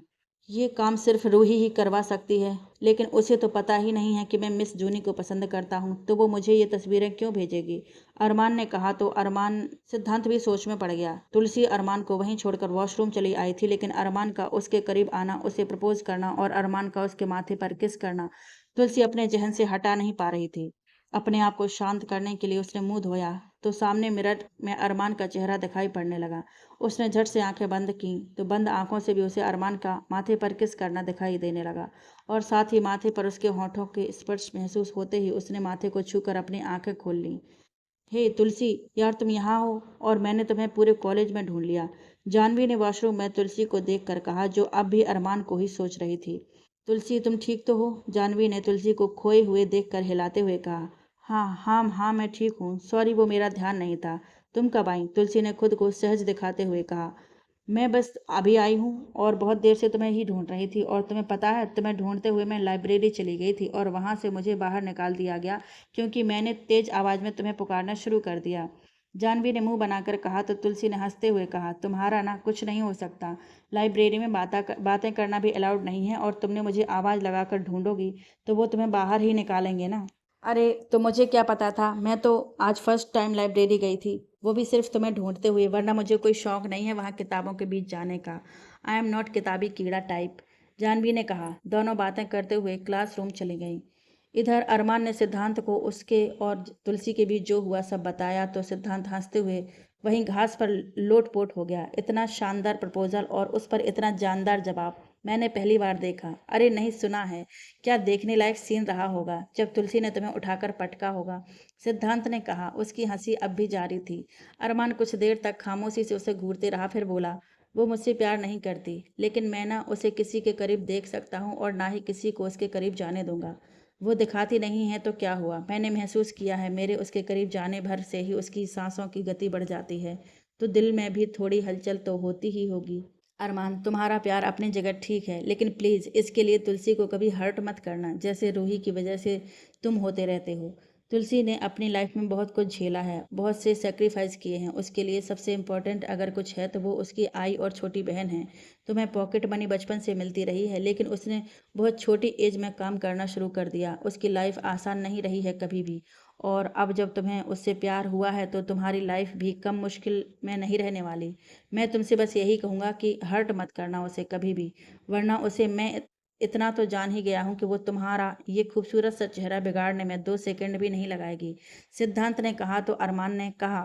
ये काम सिर्फ रूही ही करवा सकती है, लेकिन उसे तो पता ही नहीं है कि मैं मिस जूनी को पसंद करता हूँ, तो वो मुझे ये तस्वीरें क्यों भेजेगी? अरमान ने कहा तो अरमान सिद्धांत भी सोच में पड़ गया। तुलसी अरमान को वहीं छोड़कर वॉशरूम चली आई थी, लेकिन अरमान का उसके करीब आना, उसे प्रपोज करना और अरमान का उसके माथे पर किस करना तुलसी अपने जहन से हटा नहीं पा रही थी। अपने आप को शांत करने के लिए उसने मुंह धोया तो सामने मिरर में अरमान का चेहरा दिखाई पड़ने लगा। उसने झट से आंखें बंद की तो बंद आंखों से भी उसे अरमान का माथे पर किस करना दिखाई देने लगा, और साथ ही माथे पर उसके होठों के स्पर्श महसूस होते ही उसने माथे को छूकर अपनी आंखें खोल लीं। हे तुलसी, यार तुम यहाँ हो, और मैंने तुम्हें पूरे कॉलेज में ढूंढ लिया। जानवी ने वॉशरूम में तुलसी को देखकर कहा, जो अब भी अरमान को ही सोच रही थी। तुलसी, तुम ठीक तो हो? जानवी ने तुलसी को खोए हुए देखकर हिलाते हुए कहा। हाँ हाँ हाँ, मैं ठीक हूँ, सॉरी वो मेरा ध्यान नहीं था। तुम कब आई? तुलसी ने खुद को सहज दिखाते हुए कहा। मैं बस अभी आई हूँ और बहुत देर से तुम्हें ही ढूंढ रही थी, और तुम्हें पता है, तुम्हें ढूंढते हुए मैं लाइब्रेरी चली गई थी और वहां से मुझे बाहर निकाल दिया गया, क्योंकि मैंने तेज आवाज में तुम्हें पुकारना शुरू कर दिया। जानवी ने मुंह बनाकर कहा तो तुलसी ने हंसते हुए कहा, तुम्हारा ना कुछ नहीं हो सकता। लाइब्रेरी में बातें करना भी अलाउड नहीं है, और तुमने मुझे आवाज लगाकर ढूंढोगी तो वो तुम्हें बाहर ही निकालेंगे ना। अरे तो मुझे क्या पता था, मैं तो आज फर्स्ट टाइम लाइब्रेरी गई थी, वो भी सिर्फ तुम्हें ढूंढते हुए, वरना मुझे कोई शौक नहीं है वहाँ किताबों के बीच जाने का। आई एम नॉट किताबी कीड़ा टाइप, जानवी ने कहा। दोनों बातें करते हुए क्लासरूम चली गईं। इधर अरमान ने सिद्धांत को उसके और तुलसी के बीच जो हुआ सब बताया तो सिद्धांत हंसते हुए वहीं घास पर लोट-पोट हो गया। इतना शानदार प्रपोजल और उस पर इतना जानदार जवाब मैंने पहली बार देखा। अरे नहीं, सुना है। क्या देखने लायक सीन रहा होगा जब तुलसी ने तुम्हें उठाकर पटका होगा, सिद्धांत ने कहा। उसकी हंसी अब भी जारी थी। अरमान कुछ देर तक खामोशी से उसे घूरते रहा, फिर बोला, वो मुझसे प्यार नहीं करती, लेकिन मैं ना उसे किसी के करीब देख सकता हूँ और ना ही किसी को उसके करीब जाने दूंगा। वो दिखाती नहीं है तो क्या हुआ, मैंने महसूस किया है, मेरे उसके करीब जाने भर से ही उसकी सांसों की गति बढ़ जाती है, तो दिल में भी थोड़ी हलचल तो होती ही होगी। अरमान, तुम्हारा प्यार अपनी जगह ठीक है, लेकिन प्लीज़ इसके लिए तुलसी को कभी हर्ट मत करना, जैसे रूही की वजह से तुम होते रहते हो। तुलसी ने अपनी लाइफ में बहुत कुछ झेला है, बहुत से सेक्रीफाइस किए हैं। उसके लिए सबसे इम्पोर्टेंट अगर कुछ है तो वो उसकी आई और छोटी बहन है। तुम्हें पॉकेट मनी बचपन से मिलती रही है, लेकिन उसने बहुत छोटी एज में काम करना शुरू कर दिया। उसकी लाइफ आसान नहीं रही है कभी भी, और अब जब तुम्हें उससे प्यार हुआ है तो तुम्हारी लाइफ भी कम मुश्किल में नहीं रहने वाली। मैं तुमसे बस यही कहूँगा कि हर्ट मत करना उसे कभी भी, वरना उसे मैं इतना तो जान ही गया हूँ कि वो तुम्हारा ये खूबसूरत सा चेहरा बिगाड़ने में 2 सेकंड भी नहीं लगाएगी। सिद्धांत ने कहा तो अरमान ने कहा,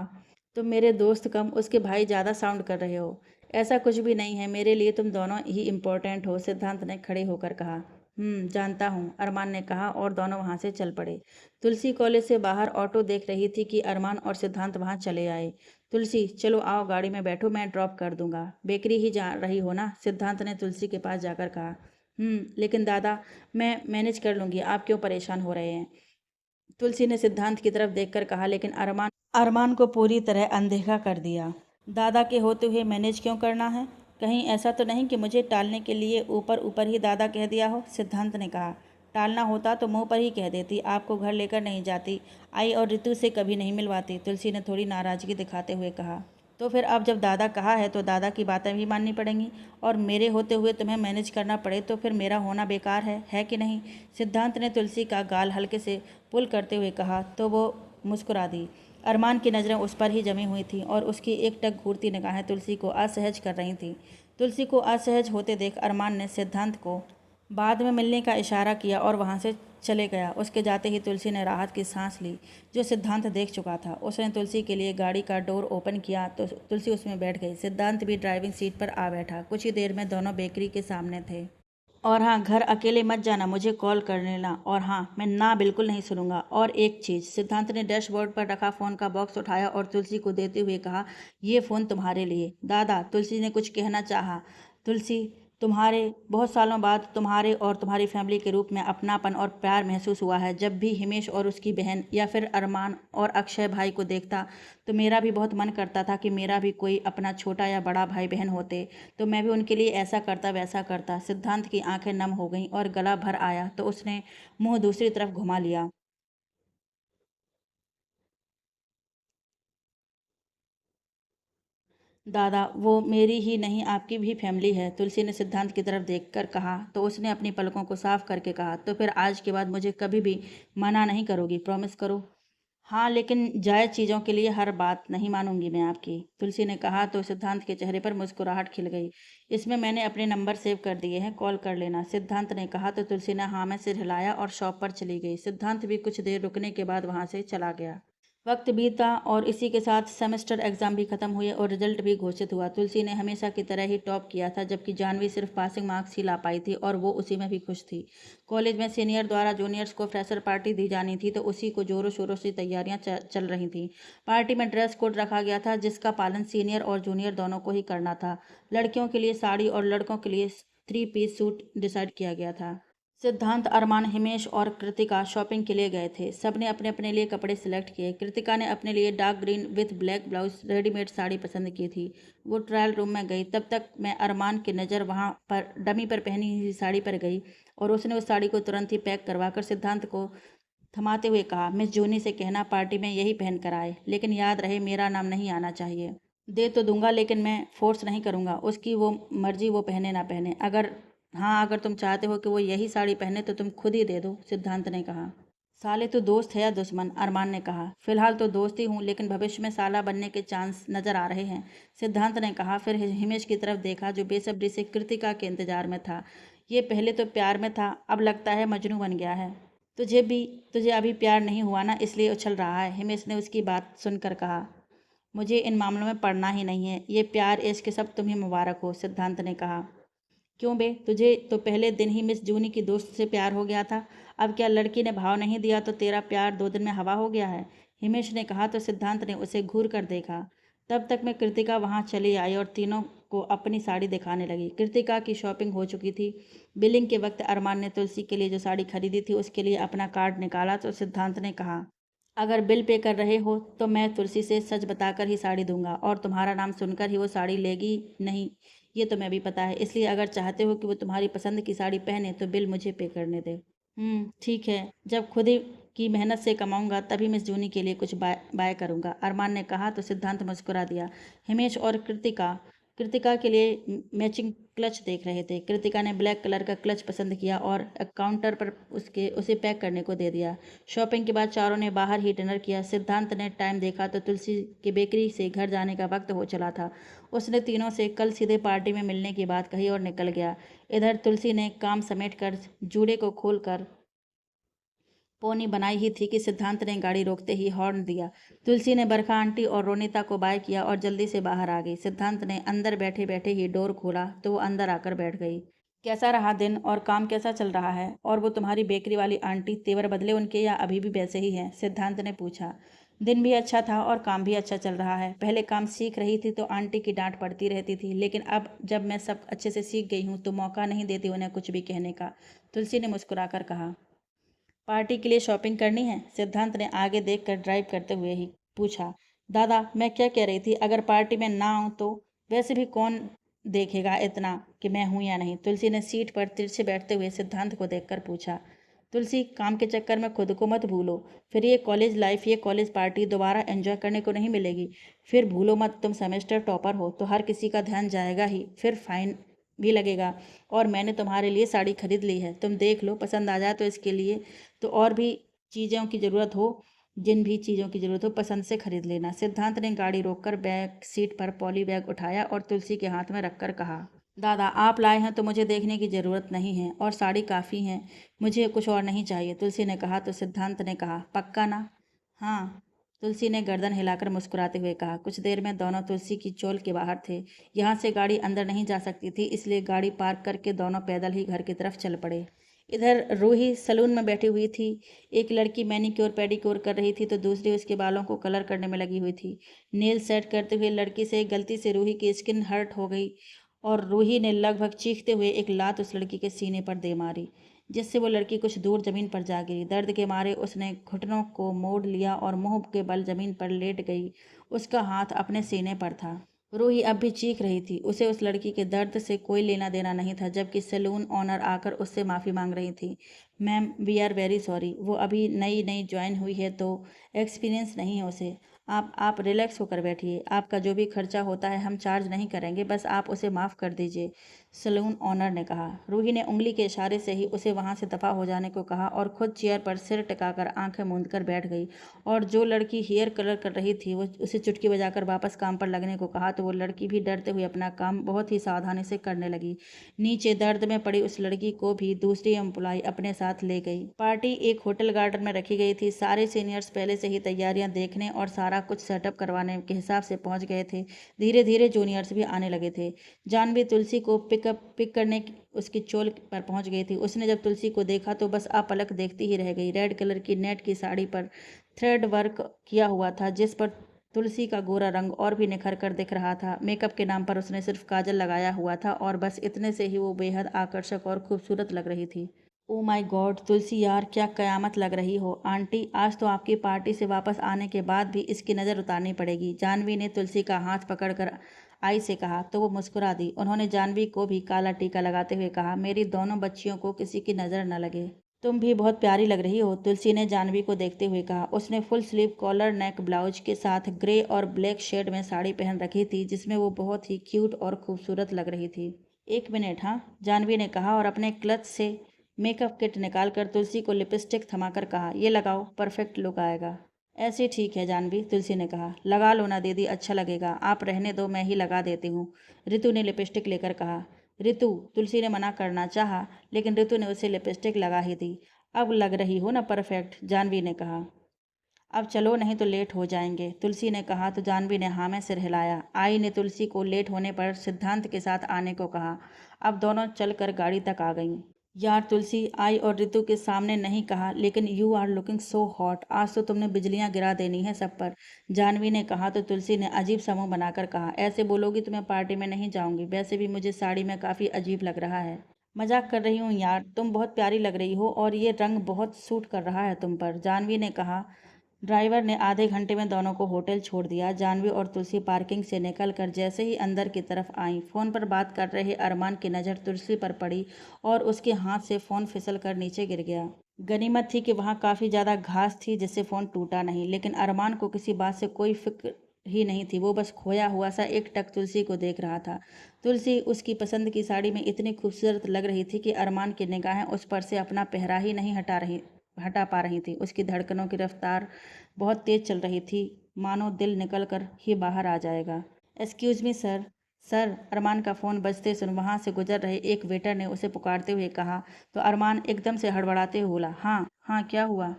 तुम मेरे दोस्त कम उसके भाई ज़्यादा साउंड कर रहे हो। ऐसा कुछ भी नहीं है, मेरे लिए तुम दोनों ही इम्पोर्टेंट हो, सिद्धांत ने खड़े होकर कहा। जानता हूँ, अरमान ने कहा, और दोनों वहाँ से चल पड़े। तुलसी कॉलेज से बाहर ऑटो देख रही थी कि अरमान और सिद्धांत वहाँ चले आए। तुलसी, चलो आओ गाड़ी में बैठो, मैं ड्रॉप कर दूंगा। बेकरी ही जा रही हो ना, सिद्धांत ने तुलसी के पास जाकर कहा। लेकिन दादा, मैं मैनेज कर लूंगी, आप क्यों परेशान हो रहे हैं? तुलसी ने सिद्धांत की तरफ देखकर कहा। लेकिन अरमान को पूरी तरह अनदेखा कर दिया। दादा के होते हुए मैनेज क्यों करना है? कहीं ऐसा तो नहीं कि मुझे टालने के लिए ऊपर ऊपर ही दादा कह दिया हो? सिद्धांत ने कहा। टालना होता तो मुंह पर ही कह देती, आपको घर लेकर नहीं जाती, आई और ऋतु से कभी नहीं मिलवाती। तुलसी ने थोड़ी नाराजगी दिखाते हुए कहा। तो फिर अब जब दादा कहा है तो दादा की बातें भी माननी पड़ेंगी, और मेरे होते हुए तुम्हें मैनेज करना पड़े तो फिर मेरा होना बेकार है कि नहीं? सिद्धांत ने तुलसी का गाल हल्के से पुल करते हुए कहा तो वो मुस्कुरा दी। अरमान की नज़रें उस पर ही जमी हुई थीं और उसकी एकटक घूरती निगाहें तुलसी को असहज कर रही थीं। तुलसी को असहज होते देख अरमान ने सिद्धांत को बाद में मिलने का इशारा किया और वहां से चले गया। उसके जाते ही तुलसी ने राहत की सांस ली, जो सिद्धांत देख चुका था। उसने तुलसी के लिए गाड़ी का डोर ओपन किया तो तुलसी उसमें बैठ गई। सिद्धांत भी ड्राइविंग सीट पर आ बैठा। कुछ ही देर में दोनों बेकरी के सामने थे। और हाँ, घर अकेले मत जाना, मुझे कॉल कर लेना। और हाँ, मैं ना बिल्कुल नहीं सुनूंगा। और एक चीज़, सिद्धांत ने डैशबोर्ड पर रखा फ़ोन का बॉक्स उठाया और तुलसी को देते हुए कहा, ये फ़ोन तुम्हारे लिए। दादा, तुलसी ने कुछ कहना चाहा। तुलसी, तुम्हारे बहुत सालों बाद तुम्हारे और तुम्हारी फैमिली के रूप में अपनापन और प्यार महसूस हुआ है। जब भी हिमेश और उसकी बहन या फिर अरमान और अक्षय भाई को देखता तो मेरा भी बहुत मन करता था कि मेरा भी कोई अपना छोटा या बड़ा भाई बहन होते, तो मैं भी उनके लिए ऐसा करता वैसा करता। सिद्धांत की आंखें नम हो गईं और गला भर आया तो उसने मुंह दूसरी तरफ घुमा लिया। दादा, वो मेरी ही नहीं आपकी भी फैमिली है, तुलसी ने सिद्धांत की तरफ देखकर कहा। तो उसने अपनी पलकों को साफ करके कहा, तो फिर आज के बाद मुझे कभी भी मना नहीं करोगी, प्रॉमिस करो। हाँ, लेकिन जायज़ चीज़ों के लिए हर बात नहीं मानूंगी मैं आपकी, तुलसी ने कहा। तो सिद्धांत के चेहरे पर मुस्कुराहट खिल गई। इसमें मैंने अपने नंबर सेव कर दिए हैं, कॉल कर लेना, सिद्धांत ने कहा। तो तुलसी ने हाँ में सिर हिलाया और शॉप पर चली गई। सिद्धांत भी कुछ देर रुकने के बाद वहाँ से चला गया। वक्त बीता और इसी के साथ सेमेस्टर एग्जाम भी खत्म हुए और रिजल्ट भी घोषित हुआ। तुलसी ने हमेशा की तरह ही टॉप किया था, जबकि जानवी सिर्फ पासिंग मार्क्स ही ला पाई थी और वो उसी में भी खुश थी। कॉलेज में सीनियर द्वारा जूनियर्स को फ्रेशर पार्टी दी जानी थी, तो उसी को जोरों शोरों से तैयारियां चल रही थीं। पार्टी में ड्रेस कोड रखा गया था, जिसका पालन सीनियर और जूनियर दोनों को ही करना था। लड़कियों के लिए साड़ी और लड़कों के लिए 3 पीस सूट डिसाइड किया गया था। सिद्धांत, अरमान, हिमेश और कृतिका शॉपिंग के लिए गए थे। सबने अपने अपने लिए कपड़े सिलेक्ट किए। कृतिका ने अपने लिए dark green with black blouse readymade sari पसंद की थी। वो ट्रायल रूम में गई। तब तक मैं अरमान की नज़र वहाँ पर डमी पर पहनी हुई साड़ी पर गई और उसने उस साड़ी को तुरंत ही पैक करवाकर सिद्धांत को थमाते हुए कहा, मिस जूनी से कहना पार्टी में यही पहन कर आए, लेकिन याद रहे मेरा नाम नहीं आना चाहिए। दे तो दूंगा, लेकिन मैं फोर्स नहीं करूंगा। उसकी वो मर्जी, वो पहने ना पहने। अगर तुम चाहते हो कि वो यही साड़ी पहने तो तुम खुद ही दे दो, सिद्धांत ने कहा। साले तो दोस्त है या दुश्मन? अरमान ने कहा। फिलहाल तो दोस्त ही हूँ, लेकिन भविष्य में साला बनने के चांस नजर आ रहे हैं, सिद्धांत ने कहा। फिर हिमेश की तरफ देखा, जो बेसब्री से कृतिका के इंतजार में था। ये पहले तो प्यार में था, अब लगता है मजनू बन गया है। तुझे भी तुझे अभी प्यार नहीं हुआ ना, इसलिए उछल रहा है, हिमेश ने उसकी बात सुनकर कहा। मुझे इन मामलों में पड़ना ही नहीं है। ये प्यार इश्क सब तुम्हें मुबारक हो, सिद्धांत ने कहा। क्यों बे, तुझे तो पहले दिन ही मिस जूनी की दोस्त से प्यार हो गया था। अब क्या लड़की ने भाव नहीं दिया तो तेरा प्यार 2 दिन में हवा हो गया है, हिमेश ने कहा। तो सिद्धांत ने उसे घूर कर देखा। तब तक मैं कृतिका वहां चली आई और तीनों को अपनी साड़ी दिखाने लगी। कृतिका की शॉपिंग हो चुकी थी। बिलिंग के वक्त अरमान ने तुलसी के लिए जो साड़ी खरीदी थी उसके लिए अपना कार्ड निकाला। तो सिद्धांत ने कहा, अगर बिल पे कर रहे हो तो मैं तुलसी से सच बताकर ही साड़ी दूंगा और तुम्हारा नाम सुनकर ही वो साड़ी लेगी नहीं, ये तो मैं भी पता है। इसलिए अगर चाहते हो कि वो तुम्हारी पसंद की साड़ी पहने तो बिल मुझे पे करने दे। ठीक है, जब खुद ही की मेहनत से कमाऊंगा तभी मिस जूनी के लिए कुछ बाय बाय करूंगा, अरमान ने कहा। तो सिद्धांत मुस्कुरा दिया। हिमेश और कृतिका कृतिका के लिए मैचिंग क्लच देख रहे थे। कृतिका ने ब्लैक कलर का क्लच पसंद किया और काउंटर पर उसे पैक करने को दे दिया। शॉपिंग के बाद चारों ने बाहर ही डिनर किया। सिद्धांत ने टाइम देखा तो तुलसी के बेकरी से घर जाने का वक्त हो चला था। उसने तीनों से कल सीधे पार्टी में मिलने की बात कही और निकल गया। इधर तुलसी ने काम समेटकर जूड़े को खोलकर पोनी बनाई ही थी कि सिद्धांत ने गाड़ी रोकते ही हॉर्न दिया। तुलसी ने बरखा आंटी और रोनिता को बाय किया और जल्दी से बाहर आ गई। सिद्धांत ने अंदर बैठे बैठे ही डोर खोला तो वो अंदर आकर बैठ गई। कैसा रहा दिन और काम कैसा चल रहा है? और वो तुम्हारी बेकरी वाली आंटी, तेवर बदले उनके या अभी भी वैसे ही हैं? सिद्धांत ने पूछा। दिन भी अच्छा था और काम भी अच्छा चल रहा है। पहले काम सीख रही थी तो आंटी की डांट पड़ती रहती थी, लेकिन अब जब मैं सब अच्छे से सीख गई हूँ तो मौका नहीं देती उन्हें कुछ भी कहने का, तुलसी ने मुस्कुराकर कहा। पार्टी के लिए शॉपिंग करनी है? सिद्धांत ने आगे देखकर ड्राइव करते हुए ही पूछा। दादा, मैं क्या कह रही थी, अगर पार्टी में ना आऊँ तो? वैसे भी कौन देखेगा इतना कि मैं हूँ या नहीं? तुलसी ने सीट पर तिरछे बैठते हुए सिद्धांत को देखकर पूछा। तुलसी, काम के चक्कर में खुद को मत भूलो। फिर ये कॉलेज लाइफ, ये कॉलेज पार्टी दोबारा एंजॉय करने को नहीं मिलेगी। फिर भूलो मत, तुम सेमेस्टर टॉपर हो तो हर किसी का ध्यान जाएगा ही, फिर फाइन भी लगेगा। और मैंने तुम्हारे लिए साड़ी खरीद ली है, तुम देख लो, पसंद आ जाए तो इसके लिए तो और भी चीज़ों की ज़रूरत हो, जिन भी चीज़ों की ज़रूरत हो पसंद से खरीद लेना। सिद्धांत ने गाड़ी रोककर बैक सीट पर पॉली बैग उठाया और तुलसी के हाथ में रखकर कहा, दादा, आप लाए हैं तो मुझे देखने की ज़रूरत नहीं है, और साड़ी काफ़ी है, मुझे कुछ और नहीं चाहिए। तुलसी ने कहा तो सिद्धांत ने कहा, पक्का ना? हाँ, तुलसी ने गर्दन हिलाकर मुस्कुराते हुए कहा। कुछ देर में दोनों तुलसी की चोल के बाहर थे। यहाँ से गाड़ी अंदर नहीं जा सकती थी, इसलिए गाड़ी पार्क करके दोनों पैदल ही घर की तरफ चल पड़े। इधर रूही सलून में बैठी हुई थी। एक लड़की मैनीक्योर पेडिक्योर कर रही थी तो दूसरी उसके बालों को कलर करने में लगी हुई थी। नेल सेट करते हुए लड़की से गलती से रूही की स्किन हर्ट हो गई और रूही ने लगभग चीखते हुए एक लात उस लड़की के सीने पर दे मारी, जिससे वो लड़की कुछ दूर जमीन पर जा गिरी। दर्द के मारे उसने घुटनों को मोड़ लिया और मुंह के बल जमीन पर लेट गई। उसका हाथ अपने सीने पर था। रूही अब भी चीख रही थी। उसे उस लड़की के दर्द से कोई लेना देना नहीं था, जबकि सैलून ऑनर आकर उससे माफ़ी मांग रही थी। Ma'am, we are very sorry, वो अभी नई नई ज्वाइन हुई है तो एक्सपीरियंस नहीं है उसे। आप रिलैक्स होकर बैठिए। आपका जो भी खर्चा होता है हम चार्ज नहीं करेंगे, बस आप उसे माफ़ कर दीजिए, सैलून ऑनर ने कहा। रूही ने उंगली के इशारे से ही उसे वहाँ से दफ़ा हो जाने को कहा और खुद चेयर पर सिर टिकाकर आंखें मूंद कर बैठ गई। और जो लड़की हेयर कलर कर रही थी वो उसे चुटकी बजाकर वापस काम पर लगने को कहा तो वो लड़की भी डरते हुए अपना काम बहुत ही सावधानी से करने लगी। नीचे दर्द में पड़ी उस लड़की को भी दूसरी एम्प्लॉय अपने साथ ले गई। पार्टी एक होटल गार्डन में रखी गई थी। सारे सीनियर्स पहले से ही तैयारियां देखने और सारा कुछ सेटअप करवाने के हिसाब से पहुंच गए थे। धीरे धीरे जूनियर्स भी आने लगे थे। जानवी तुलसी को पिक करने उसकी चोल पर पहुंच गई थी। उसने जब तुलसी को देखा तो बस अपलक देखती ही रह गई। रेड कलर की नेट की साड़ी पर थ्रेड वर्क किया हुआ था, जिस पर तुलसी का गोरा रंग और भी निखर कर दिख रहा था। मेकअप के नाम पर उसने सिर्फ काजल लगाया हुआ था और बस इतने से ही वो बेहद आकर्षक और खूबसूरत लग रही थी। ओ माय गॉड तुलसी यार, क्या कयामत लग रही हो। आंटी, आज तो आपकी पार्टी से वापस आने के बाद भी इसकी नज़र उतारनी पड़ेगी। जानवी ने तुलसी का हाथ पकड़कर आई से कहा तो वो मुस्कुरा दी। उन्होंने जानवी को भी काला टीका लगाते हुए कहा, मेरी दोनों बच्चियों को किसी की नज़र न लगे। तुम भी बहुत प्यारी लग रही हो, तुलसी ने जानवी को देखते हुए कहा। उसने full sleeve collar neck blouse के साथ ग्रे और ब्लैक शेड में साड़ी पहन रखी थी, जिसमें वो बहुत ही क्यूट और खूबसूरत लग रही थी। एक मिनट, हाँ, जानवी ने कहा और अपने क्लच से मेकअप किट निकालकर तुलसी को लिपस्टिक थमाकर कहा, ये लगाओ, परफेक्ट लुक आएगा। ऐसे ठीक है जानवी, तुलसी ने कहा। लगा लो ना दीदी, अच्छा लगेगा। आप रहने दो, मैं ही लगा देती हूँ, रितु ने लिपस्टिक लेकर कहा। रितु, तुलसी ने मना करना चाहा, लेकिन रितु ने उसे लिपस्टिक लगा ही दी। अब लग रही हो ना परफेक्ट, जानवी ने कहा। अब चलो, नहीं तो लेट हो जाएंगे, तुलसी ने कहा तो जानवी ने हाँ में सिर हिलाया। आई ने तुलसी को लेट होने पर सिद्धांत के साथ आने को कहा। अब दोनों चलकर गाड़ी तक आ गईं। यार तुलसी, आई और रितु के सामने नहीं कहा, लेकिन you are looking so hot, आज तो तुमने बिजलियां गिरा देनी है सब पर, जानवी ने कहा तो तुलसी ने अजीब सा मुंह बनाकर कहा, ऐसे बोलोगी तो मैं पार्टी में नहीं जाऊंगी, वैसे भी मुझे साड़ी में काफ़ी अजीब लग रहा है। मजाक कर रही हूँ यार, तुम बहुत प्यारी लग रही हो और ये रंग बहुत सूट कर रहा है तुम पर, जानवी ने कहा। ड्राइवर ने आधे घंटे में दोनों को होटल छोड़ दिया। जानवी और तुलसी पार्किंग से निकलकर जैसे ही अंदर की तरफ आईं, फ़ोन पर बात कर रहे अरमान की नज़र तुलसी पर पड़ी और उसके हाथ से फ़ोन फिसल कर नीचे गिर गया। गनीमत थी कि वहाँ काफ़ी ज़्यादा घास थी जिससे फ़ोन टूटा नहीं, लेकिन अरमान को किसी बात से कोई फिक्र ही नहीं थी। वो बस खोया हुआ सा एक टक तुलसी को देख रहा था। तुलसी उसकी पसंद की साड़ी में इतनी खूबसूरत लग रही थी कि अरमान की निगाहें उस पर से अपना पहरा ही नहीं हटा पा रही थी। उसकी धड़कनों की रफ्तार बहुत तेज चल रही थी, मानो दिल निकल कर ही बाहर आ जाएगा। Excuse me sir. सर, अरमान का फ़ोन बजते सुन वहाँ से गुजर रहे एक वेटर ने उसे पुकारते हुए कहा तो अरमान एकदम से हड़बड़ाते हुए बोला, हाँ हाँ, क्या हुआ?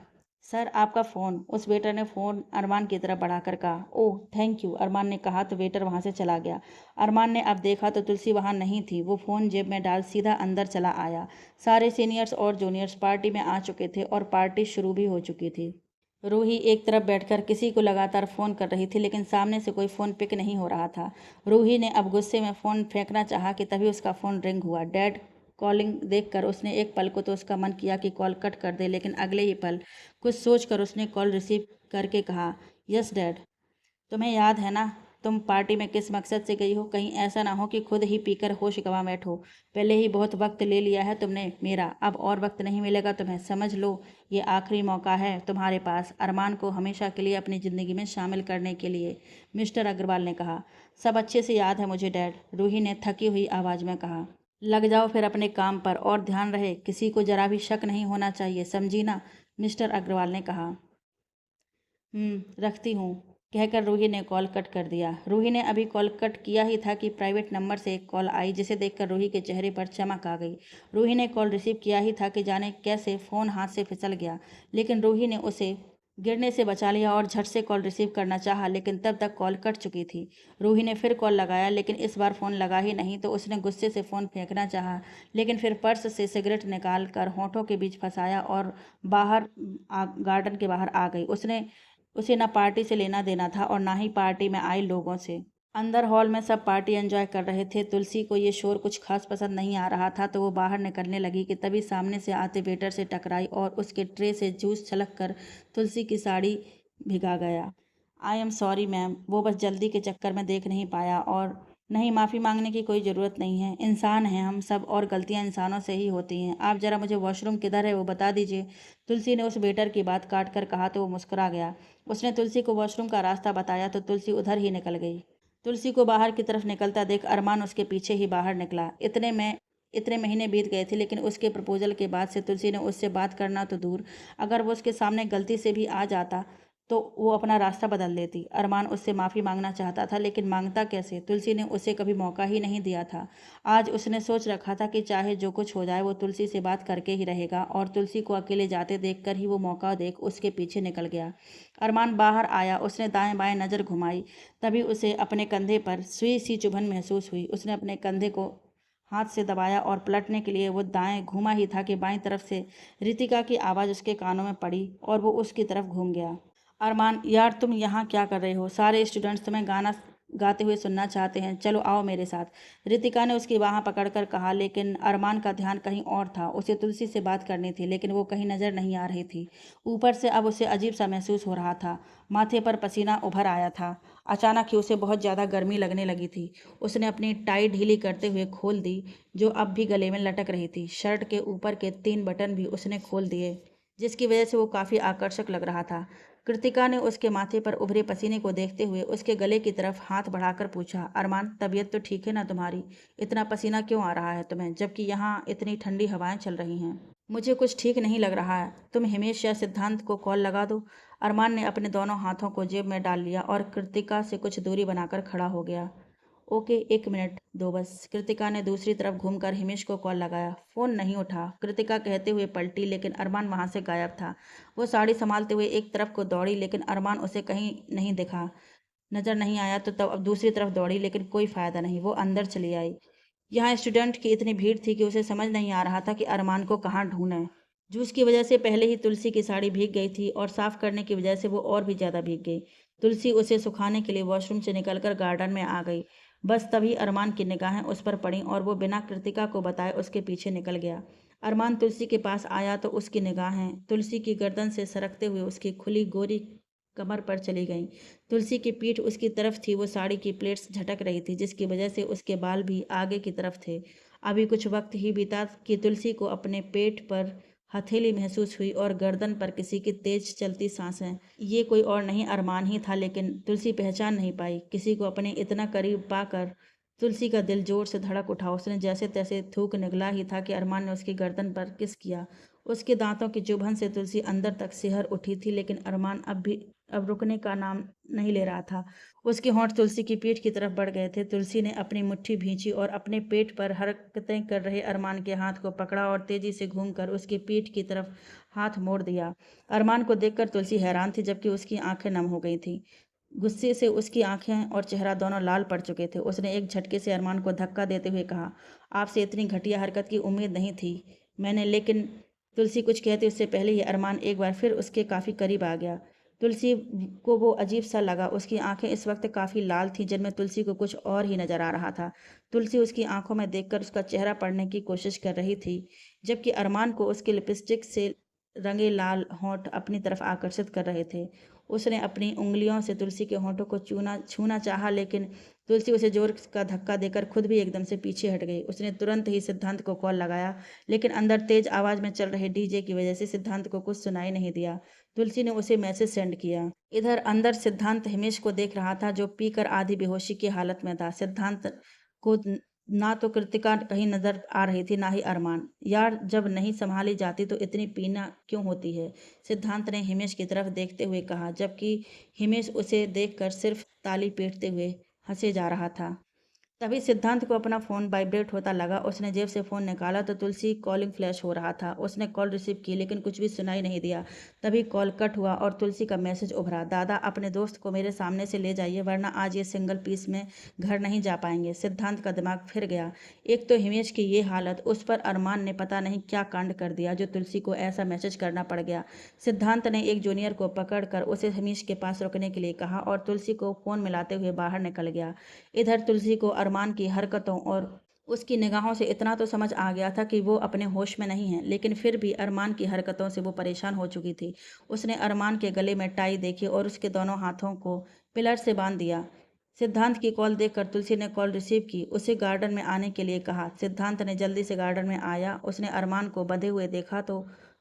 सर, आपका फ़ोन। उस वेटर ने फ़ोन अरमान की तरफ बढ़ाकर कहा। ओह थैंक यू, अरमान ने कहा तो वेटर वहाँ से चला गया। अरमान ने अब देखा तो तुलसी वहाँ नहीं थी। वो फ़ोन जेब में डाल सीधा अंदर चला आया। सारे सीनियर्स और जूनियर्स पार्टी में आ चुके थे और पार्टी शुरू भी हो चुकी थी। रूही एक तरफ बैठकर किसी को लगातार फ़ोन कर रही थी, लेकिन सामने से कोई फ़ोन पिक नहीं हो रहा था। रूही ने अब गुस्से में फ़ोन फेंकना चाहा कि तभी उसका फ़ोन रिंग हुआ। डैड कॉलिंग देखकर उसने एक पल को तो उसका मन किया कि कॉल कट कर दे, लेकिन अगले ही पल कुछ सोचकर उसने कॉल रिसीव करके कहा, यस डैड। तुम्हें याद है ना तुम पार्टी में किस मकसद से गई हो? कहीं ऐसा ना हो कि खुद ही पीकर होश गंवा बैठो। पहले ही बहुत वक्त ले लिया है तुमने मेरा, अब और वक्त नहीं मिलेगा तुम्हें। समझ लो, ये आखिरी मौका है तुम्हारे पास अरमान को हमेशा के लिए अपनी ज़िंदगी में शामिल करने के लिए, मिस्टर अग्रवाल ने कहा। सब अच्छे से याद है मुझे डैड, रूही ने थकी हुई आवाज़ में कहा। लग जाओ फिर अपने काम पर, और ध्यान रहे किसी को जरा भी शक नहीं होना चाहिए, समझी ना, मिस्टर अग्रवाल ने कहा। रखती हूँ, कहकर रूही ने कॉल कट कर दिया। रूही ने अभी कॉल कट किया ही था कि प्राइवेट नंबर से एक कॉल आई, जिसे देखकर रूही के चेहरे पर चमक आ गई। रूही ने कॉल रिसीव किया ही था कि जाने कैसे फ़ोन हाथ से फिसल गया, लेकिन रूही ने उसे गिरने से बचा लिया और झट से कॉल रिसीव करना चाहा, लेकिन तब तक कॉल कट चुकी थी। रूही ने फिर कॉल लगाया, लेकिन इस बार फ़ोन लगा ही नहीं, तो उसने गुस्से से फ़ोन फेंकना चाहा, लेकिन फिर पर्स से सिगरेट निकाल कर होठों के बीच फंसाया और बाहर गार्डन के बाहर आ गई। उसे ना पार्टी से लेना देना था और ना ही पार्टी में आए लोगों से। अंदर हॉल में सब पार्टी एंजॉय कर रहे थे। तुलसी को ये शोर कुछ खास पसंद नहीं आ रहा था, तो वो बाहर निकलने लगी कि तभी सामने से आते वेटर से टकराई और उसके ट्रे से जूस छलक कर तुलसी की साड़ी भिगा गया। आई एम सॉरी मैम, वो बस जल्दी के चक्कर में देख नहीं पाया। और नहीं, माफ़ी मांगने की कोई ज़रूरत नहीं है, इंसान हैं हम सब और गलतियां इंसानों से ही होती हैं। आप ज़रा मुझे वॉशरूम किधर है वो बता दीजिए। तुलसी ने उस वेटर की बात काट कर कहा तो वो मुस्कुरा गया। उसने तुलसी को वॉशरूम का रास्ता बताया तो तुलसी उधर ही निकल गई। तुलसी को बाहर की तरफ निकलता देख अरमान उसके पीछे ही बाहर निकला। इतने महीने बीत गए थे, लेकिन उसके प्रपोजल के बाद से तुलसी ने उससे बात करना तो दूर, अगर वो उसके सामने गलती से भी आ जाता तो वो अपना रास्ता बदल देती। अरमान उससे माफ़ी मांगना चाहता था, लेकिन मांगता कैसे? तुलसी ने उसे कभी मौका ही नहीं दिया था। आज उसने सोच रखा था कि चाहे जो कुछ हो जाए वो तुलसी से बात करके ही रहेगा, और तुलसी को अकेले जाते देखकर ही वो मौका देख उसके पीछे निकल गया। अरमान बाहर आया, उसने दाएं बाएं नज़र घुमाई, तभी उसे अपने कंधे पर सुई सी चुभन महसूस हुई। उसने अपने कंधे को हाथ से दबाया और पलटने के लिए वो दाएं घूमा ही था कि बाईं तरफ से रितिका की आवाज़ उसके कानों में पड़ी और वो उसकी तरफ घूम गया। अरमान, यार तुम यहाँ क्या कर रहे हो? सारे स्टूडेंट्स तुम्हें गाना गाते हुए सुनना चाहते हैं, चलो आओ मेरे साथ, रितिका ने उसकी बाह पकड़कर कहा। लेकिन अरमान का ध्यान कहीं और था। उसे तुलसी से बात करनी थी, लेकिन वो कहीं नज़र नहीं आ रही थी। ऊपर से अब उसे अजीब सा महसूस हो रहा था। माथे पर पसीना उभर आया था। अचानक ही उसे बहुत ज़्यादा गर्मी लगने लगी थी। उसने अपनी टाई ढीली करते हुए खोल दी, जो अब भी गले में लटक रही थी। शर्ट के ऊपर के 3 बटन भी उसने खोल दिए, जिसकी वजह से वो काफ़ी आकर्षक लग रहा था। कृतिका ने उसके माथे पर उभरे पसीने को देखते हुए उसके गले की तरफ हाथ बढ़ाकर पूछा, अरमान तबीयत तो ठीक है ना तुम्हारी? इतना पसीना क्यों आ रहा है तुम्हें, जबकि यहाँ इतनी ठंडी हवाएं चल रही हैं? मुझे कुछ ठीक नहीं लग रहा है, तुम हिमेश या सिद्धांत को कॉल लगा दो। अरमान ने अपने दोनों हाथों को जेब में डाल लिया और कृतिका से कुछ दूरी बनाकर खड़ा हो गया। ओके, 1 मिनट दो बस। कृतिका ने दूसरी तरफ घूमकर हिमेश को कॉल लगाया। फ़ोन नहीं उठा। कृतिका कहते हुए पलटी, लेकिन अरमान वहाँ से गायब था। वो साड़ी संभालते हुए एक तरफ को दौड़ी, लेकिन अरमान उसे कहीं नहीं दिखा। नज़र नहीं आया तो तब अब दूसरी तरफ दौड़ी, लेकिन कोई फ़ायदा नहीं। वो अंदर चली आई। यहाँ स्टूडेंट की इतनी भीड़ थी कि उसे समझ नहीं आ रहा था कि अरमान को कहाँ ढूंढें। जूस की वजह से पहले ही तुलसी की साड़ी भीग गई थी और साफ़ करने की वजह से वो और भी ज़्यादा भीग गई। तुलसी उसे सुखाने के लिए वॉशरूम से निकलकर गार्डन में आ गई। बस तभी अरमान की निगाहें उस पर पड़ीं और वो बिना कृतिका को बताए उसके पीछे निकल गया। अरमान तुलसी के पास आया तो उसकी निगाहें तुलसी की गर्दन से सरकते हुए उसकी खुली गोरी कमर पर चली गईं। तुलसी की पीठ उसकी तरफ थी। वो साड़ी की प्लेट्स झटक रही थी, जिसकी वजह से उसके बाल भी आगे की तरफ थे। अभी कुछ वक्त ही बीता कि तुलसी को अपने पेट पर हथेली महसूस हुई और गर्दन पर किसी की तेज चलती सांसें। ये कोई और नहीं अरमान ही था, लेकिन तुलसी पहचान नहीं पाई। किसी को अपने इतना करीब पाकर तुलसी का दिल जोर से धड़क उठा। उसने जैसे तैसे थूक निगला ही था कि अरमान ने उसकी गर्दन पर किस किया। उसके दांतों की चुभन से तुलसी अंदर तक सिहर उठी थी, लेकिन अरमान अब रुकने का नाम नहीं ले रहा था। उसके होंठ तुलसी की पीठ की तरफ बढ़ गए थे। तुलसी ने अपनी मुट्ठी भींची और अपने पेट पर हरकतें कर रहे अरमान के हाथ को पकड़ा और तेजी से घूमकर उसकी पीठ की तरफ हाथ मोड़ दिया। अरमान को देखकर तुलसी हैरान थी, जबकि उसकी आंखें नम हो गई थीं। गुस्से से उसकी आंखें और चेहरा दोनों लाल पड़ चुके थे। उसने एक झटके से अरमान को धक्का देते हुए कहा, आपसे इतनी घटिया हरकत की उम्मीद नहीं थी मैंने। लेकिन तुलसी कुछ कहते उससे पहले ही अरमान एक बार फिर उसके काफ़ी करीब आ गया। तुलसी को वो अजीब सा लगा। उसकी आंखें इस वक्त काफ़ी लाल थीं, जिनमें तुलसी को कुछ और ही नज़र आ रहा था। तुलसी उसकी आंखों में देखकर उसका चेहरा पढ़ने की कोशिश कर रही थी, जबकि अरमान को उसके लिपस्टिक से रंगे लाल होंठ अपनी तरफ आकर्षित कर रहे थे। उसने अपनी उंगलियों से तुलसी के होठों को छूना चाहा, लेकिन तुलसी उसे जोर का धक्का देकर खुद भी एकदम से पीछे हट गई। उसने तुरंत ही सिद्धांत को कॉल लगाया, लेकिन अंदर तेज आवाज में चल रहे डीजे की वजह से सिद्धांत को कुछ सुनाई नहीं दिया। तुलसी ने उसे मैसेज सेंड किया। इधर अंदर सिद्धांत हिमेश को देख रहा था, जो पीकर आधी बेहोशी की हालत में था। सिद्धांत को ना तो कृतिका कहीं नजर आ रही थी, ना ही अरमान। यार, जब नहीं संभाली जाती तो इतनी पीना क्यों होती है? सिद्धांत ने हिमेश की तरफ देखते हुए कहा, जबकि हिमेश उसे देखकर सिर्फ ताली पीटते हुए हंसे जा रहा था। तभी सिद्धांत को अपना फ़ोन वाइब्रेट होता लगा। उसने जेब से फ़ोन निकाला तो तुलसी कॉलिंग फ्लैश हो रहा था। उसने कॉल रिसीव की, लेकिन कुछ भी सुनाई नहीं दिया। तभी कॉल कट हुआ और तुलसी का मैसेज उभरा, दादा, अपने दोस्त को मेरे सामने से ले जाइए, वरना आज ये सिंगल पीस में घर नहीं जा पाएंगे। सिद्धांत का दिमाग फिर गया। एक तो हिमेश की ये हालत, उस पर अरमान ने पता नहीं क्या कांड कर दिया जो तुलसी को ऐसा मैसेज करना पड़ गया। सिद्धांत ने एक जूनियर को पकड़कर उसे हिमेश के पास रुकने के लिए कहा और तुलसी को फ़ोन मिलाते हुए बाहर निकल गया। इधर तुलसी को अरमान की हरकतों और उसकी निगाहों से इतना तो समझ आ गया था कि वो अपने होश में नहीं है, लेकिन फिर भी अरमान की हरकतों से वो परेशान हो चुकी थी। उसने अरमान के गले में टाई देखी और उसके दोनों हाथों को पिलर से बांध दिया। सिद्धांत की कॉल देखकर तुलसी ने कॉल रिसीव की, उसे गार्डन में आने के लिए कहा। सिद्धांत ने जल्दी से गार्डन में आया। उसने अरमान को बंधे हुए देखा तो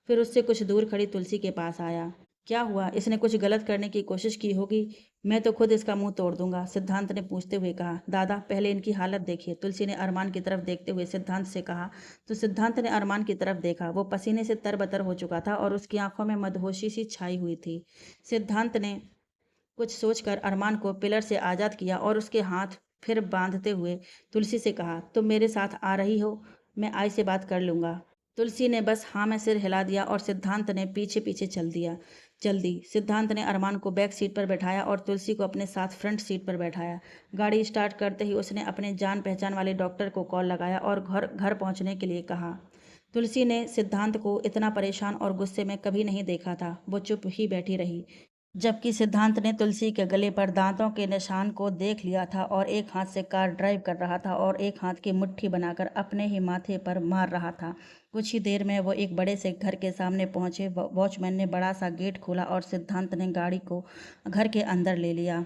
फिर उससे कुछ दूर खड़ी तुलसी के पास आया। क्या हुआ? इसने कुछ गलत करने की कोशिश की होगी। मैं तो खुद इसका मुंह तोड़ दूंगा, सिद्धांत ने पूछते हुए कहा। दादा, पहले इनकी हालत देखिए, तुलसी ने अरमान की तरफ देखते हुए सिद्धांत से कहा। तो सिद्धांत ने अरमान की तरफ देखा। वो पसीने से तरबतर हो चुका था और उसकी आंखों में मदहोशी सी छाई हुई थी। सिद्धांत ने कुछ सोचकर अरमान को पिलर से आज़ाद किया और उसके हाथ फिर बांधते हुए तुलसी से कहा, तुम मेरे साथ आ रही हो? मैं आई से बात कर लूँगा। तुलसी ने बस हाँ में सिर हिला दिया और सिद्धांत ने पीछे पीछे चल दी। सिद्धांत ने अरमान को बैक सीट पर बैठाया और तुलसी को अपने साथ फ्रंट सीट पर बैठाया। गाड़ी स्टार्ट करते ही उसने अपने जान पहचान वाले डॉक्टर को कॉल लगाया और घर घर पहुंचने के लिए कहा। तुलसी ने सिद्धांत को इतना परेशान और गुस्से में कभी नहीं देखा था। वो चुप ही बैठी रही, जबकि सिद्धांत ने तुलसी के गले पर दांतों के निशान को देख लिया था और एक हाथ से कार ड्राइव कर रहा था और एक हाथ की मुट्ठी बनाकर अपने ही माथे पर मार रहा था। कुछ ही देर में वो एक बड़े से घर के सामने पहुंचे। वॉचमैन ने बड़ा सा गेट खोला और सिद्धांत ने गाड़ी को घर के अंदर ले लिया।